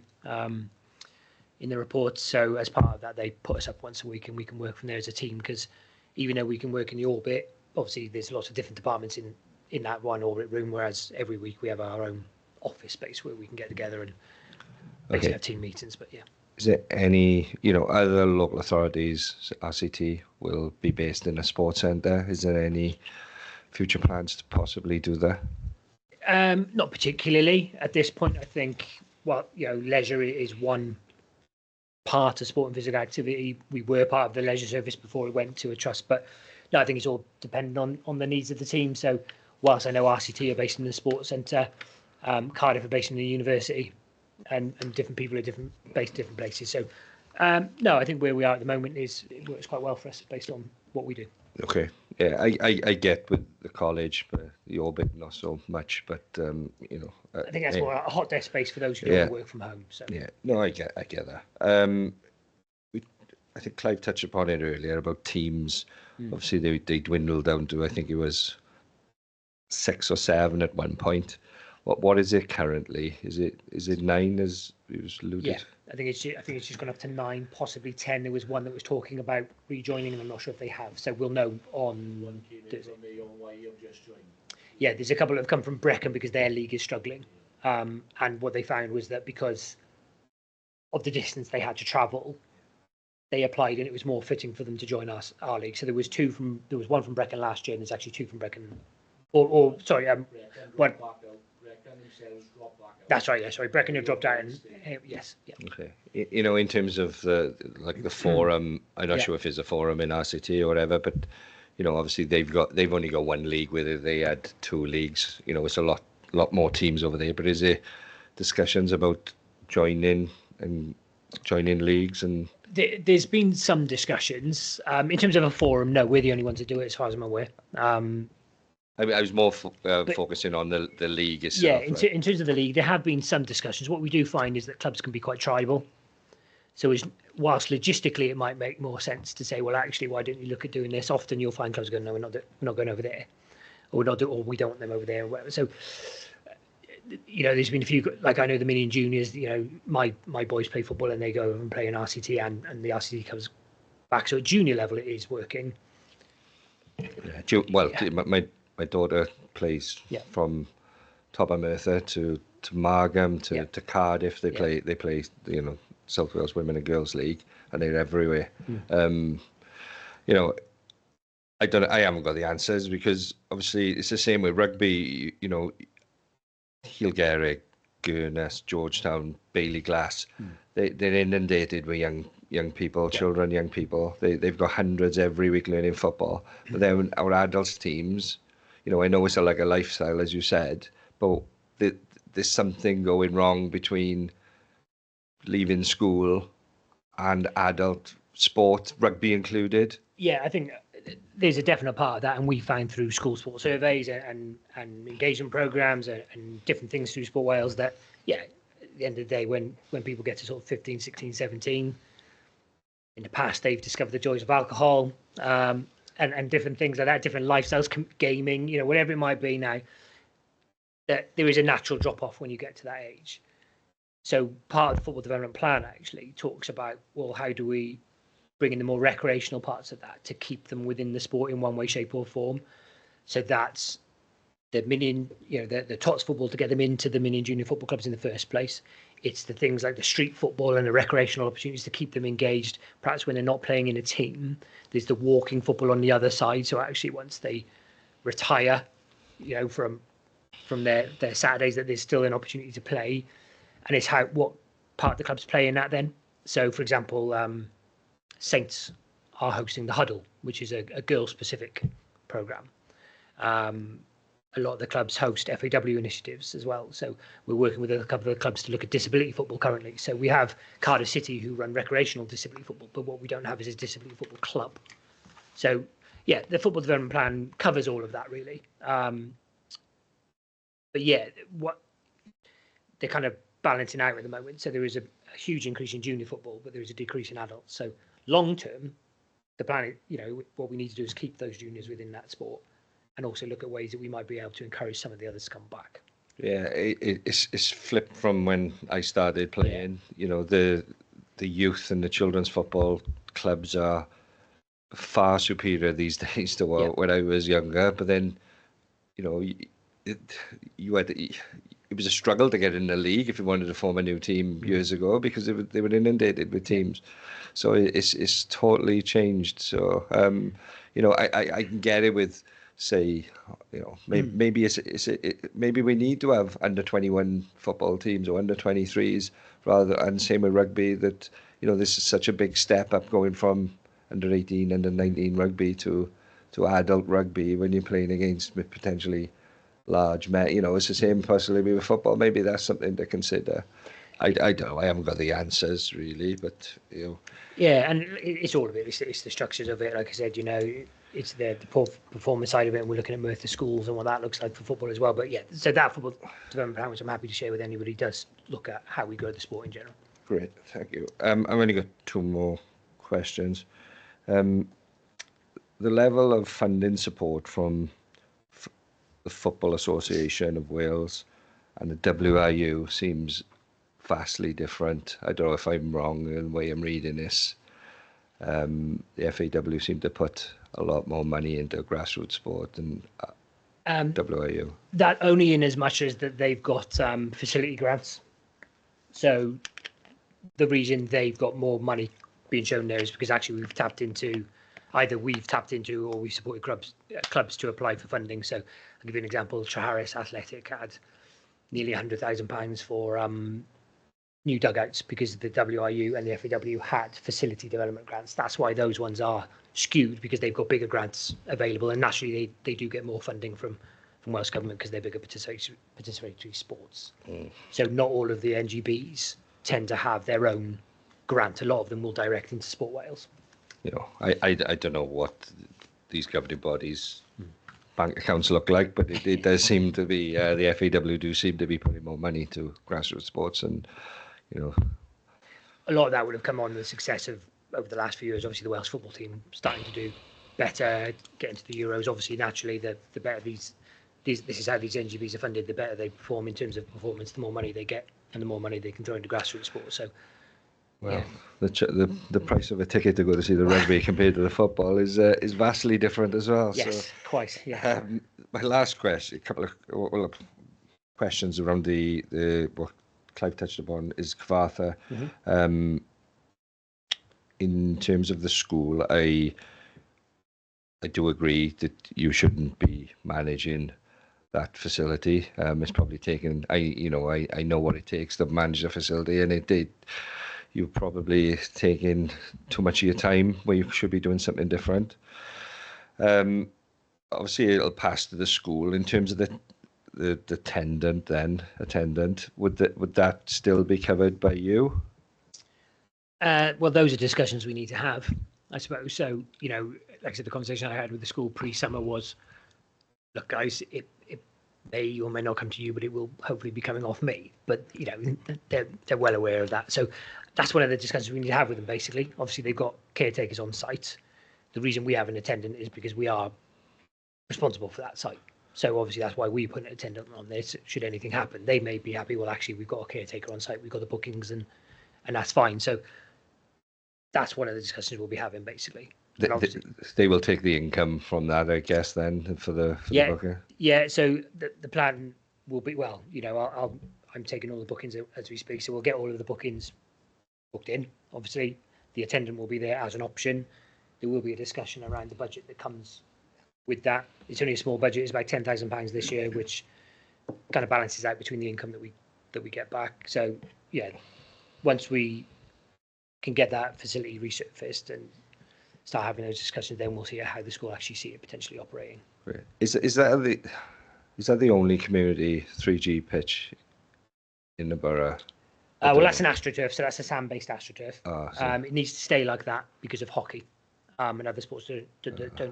in the report. So as part of that, they put us up once a week, and we can work from there as a team, because even though we can work in the Orbit, obviously there's lots of different departments in that one Orbit room, whereas every week we have our own office space where we can get together and basically have team meetings. But yeah. Is there any, other local authorities, RCT, will be based in a sports centre? Is there any future plans to possibly do that? Not particularly at this point. I think, leisure is one part of sport and physical activity. We were part of the leisure service before it went to a trust, but no, I think it's all dependent on the needs of the team. So whilst I know RCT are based in the sports centre, Cardiff are based in the university, and different people are based in different places. So no, I think where we are at the moment it works quite well for us based on what we do. Okay. Yeah, I get with the college, but the Orbit not so much. But I think that's more a hot desk space for those who don't work from home. So yeah, no, I get that. I think Clive touched upon it earlier about teams. Obviously, they dwindled down to, I think it was 6 or 7 at one point. What is it currently? Is it 9 as it was alluded? Yeah, I think it's just gone up to 9, possibly 10. There was one that was talking about rejoining, and I'm not sure if they have. So we'll know on Thursday. Yeah, there's a couple that have come from Brecon because their league is struggling, and what they found was that because of the distance they had to travel, they applied, and it was more fitting for them to join our league. So there was one from Brecon last year, and there's actually 2 from Brecon. One. That's right. Yeah, sorry. Brecon have dropped out. Yes. Yeah. Okay. In terms of the forum, I'm not sure if it's a forum in RCT or whatever, but obviously they've only got 1 league, whether they had 2 leagues. It's a lot more teams over there. But is there discussions about joining leagues and? There's been some discussions. In terms of a forum, no, we're the only ones that do it, as far as I'm aware. I was more focusing on the league itself. Yeah, in terms of the league, there have been some discussions. What we do find is that clubs can be quite tribal. So whilst logistically it might make more sense to say, well, actually, why don't you look at doing this? Often you'll find clubs going, no, we're not going over there, or we don't want them over there, or whatever. So there's been a few, like I know the Minion Juniors. My boys play football and they go over and play in RCT, and the RCT comes back. So at junior level, it is working. Yeah, my daughter plays from top of Merthyr to Margam to Cardiff. They play South Wales Women and Girls League, and they're everywhere. I haven't got the answers, because obviously it's the same with rugby. Heelgary, Gurness, Georgetown, Bailey Glass, they're inundated with young people, children, young people. They've got hundreds every week learning football. But then our adults teams, I know it's like a lifestyle, as you said, but there's something going wrong between leaving school and adult sport, rugby included. Yeah, I think there's a definite part of that, and we found through school sport surveys and engagement programs and different things through Sport Wales that, at the end of the day, when people get to sort of 15, 16, 17, in the past they've discovered the joys of alcohol and different things like that, different lifestyles, gaming, whatever it might be now, that there is a natural drop off when you get to that age. So part of the football development plan actually talks about, well, how do we bring in the more recreational parts of that to keep them within the sport in one way, shape or form? So that's the minion, the tots football to get them into the minion junior football clubs in the first place. It's the things like the street football and the recreational opportunities to keep them engaged. Perhaps when they're not playing in a team, there's the walking football on the other side. So actually, once they retire, from their Saturdays, that there's still an opportunity to play, and it's what part the clubs play in that then. So, for example, Saints are hosting the Huddle, which is a girl-specific program. A lot of the clubs host FAW initiatives as well. So we're working with a couple of the clubs to look at disability football currently. So we have Cardiff City who run recreational disability football, but what we don't have is a disability football club. So yeah, the football development plan covers all of that really. But yeah, what they're kind of balancing out at the moment. So there is a huge increase in junior football, but there is a decrease in adults. So long term, the plan, what we need to do is keep those juniors within that sport, and also look at ways that we might be able to encourage some of the others to come back. Yeah, it's flipped from when I started playing. The youth and the children's football clubs are far superior these days to when I was younger. But then, it was a struggle to get in the league if you wanted to form a new team years ago, because they were inundated with teams. So it's totally changed. So I can get it with, say, maybe maybe we need to have under 21 football teams or under 23s and same with rugby, that this is such a big step up going from under 18, under 19 rugby to adult rugby when you're playing against potentially large men. It's the same possibly with football. Maybe that's something to consider. I don't know. I haven't got the answers really, but Yeah, and it's all of it. It's the structures of it. Like I said, it's the performance side of it, and we're looking at Merthyr schools and what that looks like for football as well. But yeah, so that football development plan, which I'm happy to share with anybody, does look at how we grow the sport in general. Great, thank you. I've only got two more questions. The level of funding support from the Football Association of Wales and the WRU seems vastly different. I don't know if I'm wrong in the way I'm reading this. The FAW seem to put a lot more money into grassroots sport than WRU. That only in as much as that they've got facility grants. So the reason they've got more money being shown there is because actually we've tapped into or we've supported clubs to apply for funding. So I'll give you an example. Treharris Athletic had nearly £100,000 for new dugouts because the WRU and the FAW had facility development grants. That's why those ones are skewed, because they've got bigger grants available, and naturally they do get more funding from Welsh Government because they're bigger participatory sports. So not all of the NGBs tend to have their own grant. A lot of them will direct into Sport Wales. I don't know what these governing bodies' bank accounts look like, but it does seem to be the FAW do seem to be putting more money to grassroots sports, and a lot of that would have come on the success of over the last few years. Obviously, the Welsh football team starting to do better, getting to the Euros. Obviously, naturally, the better this is how these NGBs are funded. The better they perform in terms of performance, the more money they get, and the more money they can throw into grassroots sports. So. Well, yeah. the price of a ticket to go to see the rugby compared to the football is vastly different as well. Yes, so, quite. Yeah. My last question, a couple of questions around the what Clive touched upon is Cyfarthfa. Mm-hmm. In terms of the school, I do agree that you shouldn't be managing that facility. It's probably taken. I know what it takes to manage a facility, and you've probably taken too much of your time where you should be doing something different. Obviously, it'll pass to the school. In terms of the attendant, would that still be covered by you? Well, those are discussions we need to have, I suppose. So, like I said, the conversation I had with the school pre-summer was, look, guys, it may or may not come to you, but it will hopefully be coming off me. But, they're well aware of that. So that's one of the discussions we need to have with them, basically. Obviously, they've got caretakers on site. The reason we have an attendant is because we are responsible for that site. So obviously that's why we put an attendant on this. Should anything happen, they may be happy. Well, actually, we've got a caretaker on site. We've got the bookings, and that's fine. So that's one of the discussions we'll be having basically. They will take the income from that, I guess, then for the booking. Yeah. So the plan will be, well, I'm taking all the bookings as we speak, so we'll get all of the bookings booked in. Obviously, the attendant will be there as an option. There will be a discussion around the budget that comes with that. It's only a small budget. It's about £10,000 this year, which kind of balances out between the income that we get back. So yeah, once we can get that facility resurfaced and start having those discussions, then we'll see how the school actually see it potentially operating. Great. Is that the only community 3G pitch in the borough? Well, that's an AstroTurf, so that's a sand-based AstroTurf. So It needs to stay like that because of hockey, and other sports don't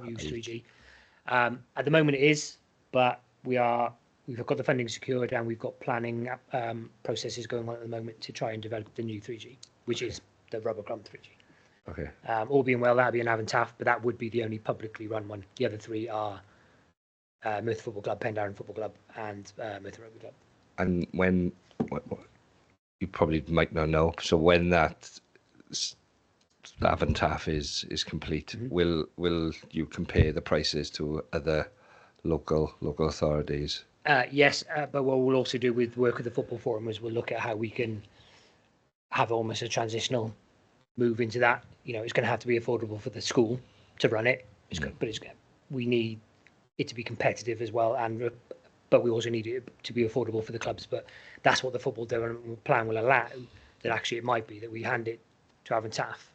use 3G. At the moment, it is, but we've got the funding secured and we've got planning processes going on at the moment to try and develop the new 3G, which is the rubber clump 3G. Okay. All being well, that'd be an Avon-Taff, but that would be the only publicly run one. The other three are Merthyr Football Club, Pendarren Football Club, and Merthyr Rugby Club. And when you probably might not know, so when that Avon-Taff is complete, will you compare the prices to other local authorities? Yes, but what we'll also do with work with the Football Forum is we'll look at how we can have almost a transitional move into that. It's going to have to be affordable for the school to run it, we need it to be competitive as well, but we also need it to be affordable for the clubs. But that's what the football development plan will allow, that actually it might be that we hand it to Avon-Taff,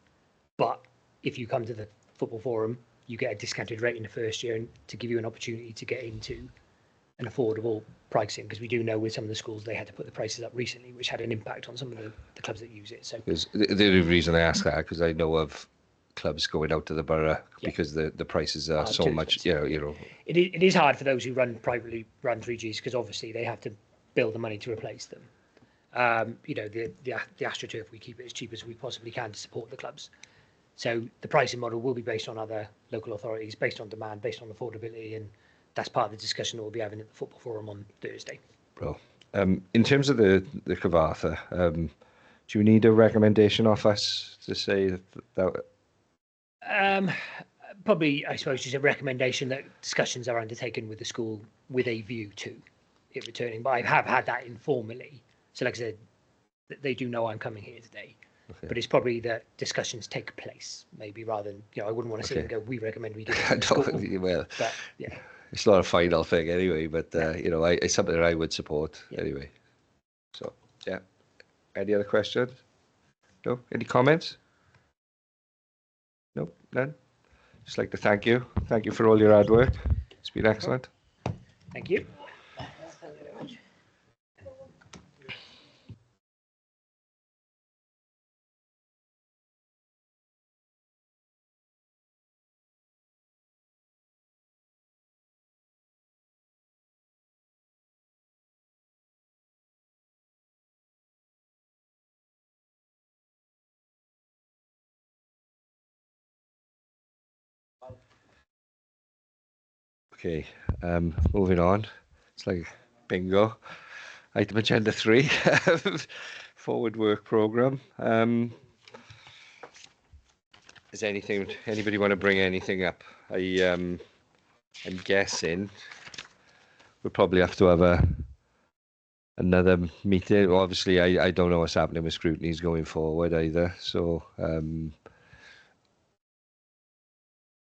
but if you come to the Football Forum, you get a discounted rate in the first year, and to give you an opportunity to get into an affordable pricing, because we do know with some of the schools they had to put the prices up recently, which had an impact on some of the clubs that use it. So the reason I ask that, because I know of clubs going out to the borough because the prices are so much, It is hard for those who privately run 3Gs, because obviously they have to build the money to replace them. The AstroTurf, we keep it as cheap as we possibly can to support the clubs. So the pricing model will be based on other local authorities, based on demand, based on affordability, and that's part of the discussion that we'll be having at the Football Forum on Thursday. Bro, in terms of the Cyfarthfa, do you need a recommendation off us to say that? Probably, I suppose, just a recommendation that discussions are undertaken with the school with a view to it returning. But I have had that informally. So like I said, they do know I'm coming here today. Okay. But it's probably that discussions take place, maybe, rather than, I wouldn't want to sit and go, we recommend we do it in the school. Well, but, yeah. It's not a final thing anyway, but, it's something that I would support anyway. So, yeah. Any other questions? No? Any comments? No? None? Just like to thank you. Thank you for all your hard work. It's been excellent. Thank you. Okay, moving on. It's like bingo. Item agenda 3, forward work programme. Is anybody want to bring anything up? I'm guessing we'll probably have to have another meeting. Obviously, I don't know what's happening with scrutinies going forward either. So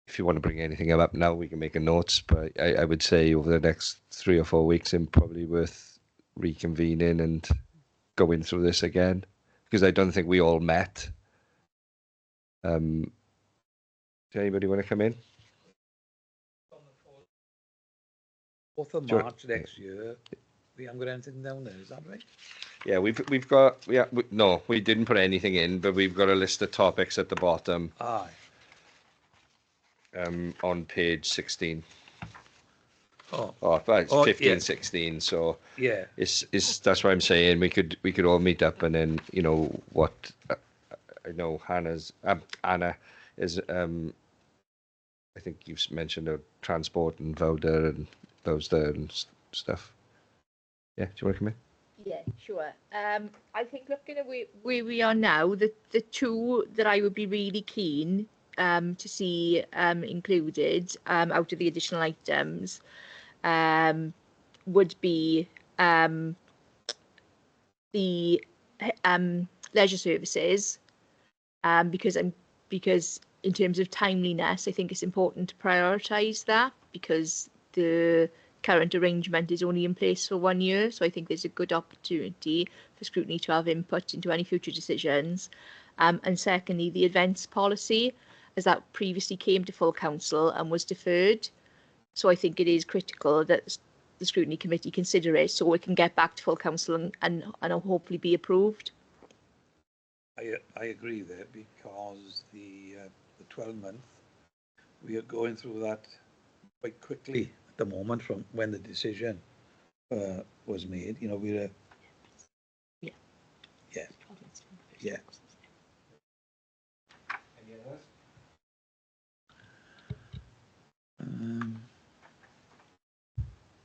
if you want to bring anything up now, we can make a note. But I would say over the next 3 or 4 weeks, it's probably worth reconvening and going through this again, because I don't think we all met. Does anybody want to come in? 4th of March next year. We haven't got anything down there, is that right? Yeah, we've got no, we didn't put anything in, but we've got a list of topics at the bottom. Aye. On page 16. Oh, but it's 15, yeah. 16. So yeah, it's that's what I'm saying. We could all meet up, and then what I know Anna is I think you've mentioned a transport and voter, and those there and stuff. Yeah, do you want to come in? Yeah, sure. I think looking at where we are now, the two that I would be really keen to see included out of the additional items would be the leisure services, because in terms of timeliness, I think it's important to prioritise that, because the current arrangement is only in place for 1 year. So I think there's a good opportunity for scrutiny to have input into any future decisions. And secondly, the events policy, as that previously came to full council and was deferred. So I think it is critical that the scrutiny committee consider it so it can get back to full council and hopefully be approved. I agree there, because the 12-month, we are going through that quite quickly at the moment from when the decision was made. You know, we're yeah.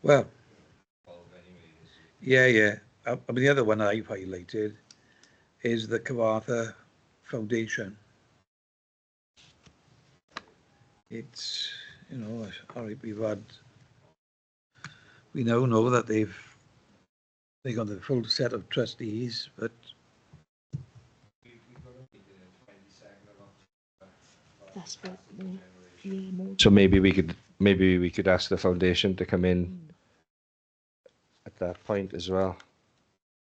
Well, yeah. I mean, the other one I've highlighted is the Cavartha Foundation. It's, you know, all right, we now know that they got the full set of trustees, but That's what more. So maybe we could ask the foundation to come in at that point as well.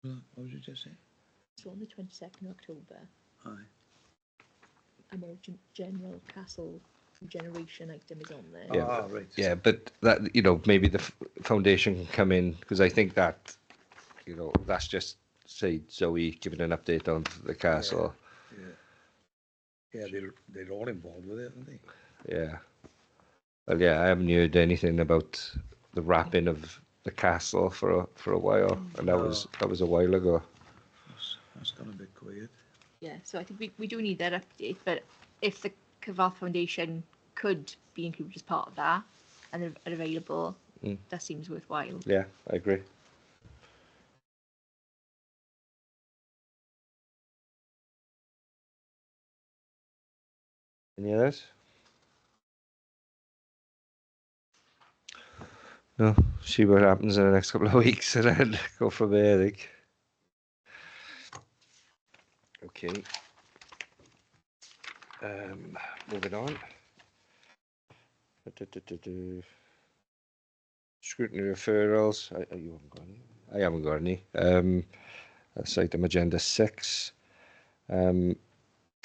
what was you just saying? So on the 22nd of October, Aye. a more general castle generation item is on there. Yeah, Ah, right. Yeah, but that, you know, maybe the foundation can come in, because I think that, you know, that's just, say, Zoe giving an update on the castle. Yeah, they're all involved with it, aren't they? Yeah. Well, yeah, I haven't heard anything about the wrapping of the castle for a while, and that was a while ago. That's gone a bit quiet. Yeah, so I think we do need that update, but if the Cavartha Foundation could be included as part of that and are available, that seems worthwhile. Yeah, I agree. Any others? No, see what happens in the next couple of weeks and then go from there, I think. Okay. Moving on. Scrutiny referrals. You haven't got any. I haven't got any. That's item agenda 6.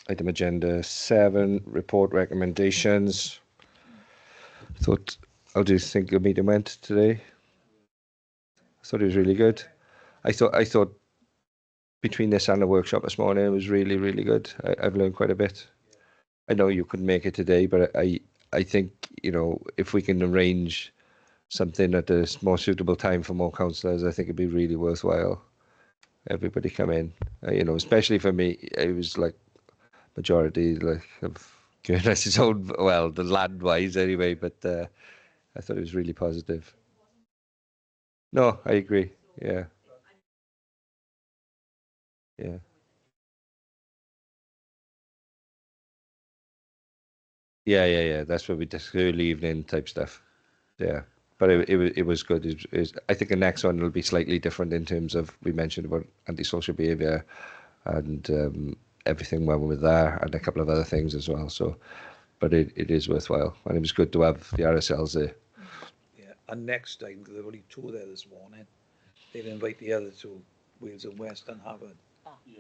Item agenda 7, report recommendations. How do you think your meeting went today? I thought it was really good. I thought between this and the workshop this morning, it was really, really good. I've learned quite a bit. I know you couldn't make it today, but I think, you know, if we can arrange something at a more suitable time for more councillors, I think it'd be really worthwhile. Everybody come in, you know, especially for me, it was like majority like of giving us its own, well, the land wise anyway, but I thought it was really positive. No, I agree. Yeah. Yeah. Yeah. That's what we did, early evening type stuff. Yeah. But it was good. I think the next one will be slightly different in terms of, we mentioned about antisocial behaviour and everything went with that, and a couple of other things as well. So, but it is worthwhile, and it was good to have the RSLs there. Yeah, and next time, because there were only 2 there this morning, they'd invite the other 2, Wales and West and Havant,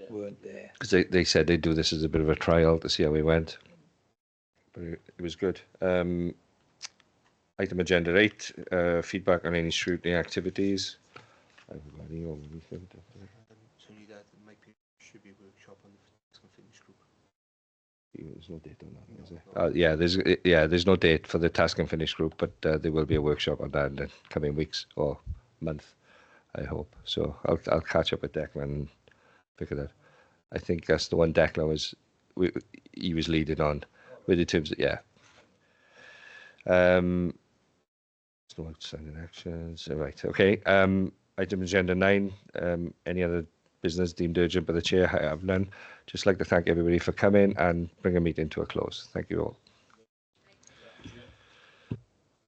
weren't there. Because they said they'd do this as a bit of a trial to see how we went. But it was good. Item agenda 8, feedback on any scrutiny activities. Should be a workshop on the task and finish group. There's no date on that, is there? There's no date for the task and finish group, but there will be a workshop on that in the coming weeks or month, I hope. So I'll catch up with Declan and figure that. I think that's the one Declan he was leading on with the terms. Yeah. No outstanding actions. Right. Okay. Item agenda 9. Any other business deemed urgent by the chair? I have none. Just like to thank everybody for coming and bring a meeting to a close. Thank you all.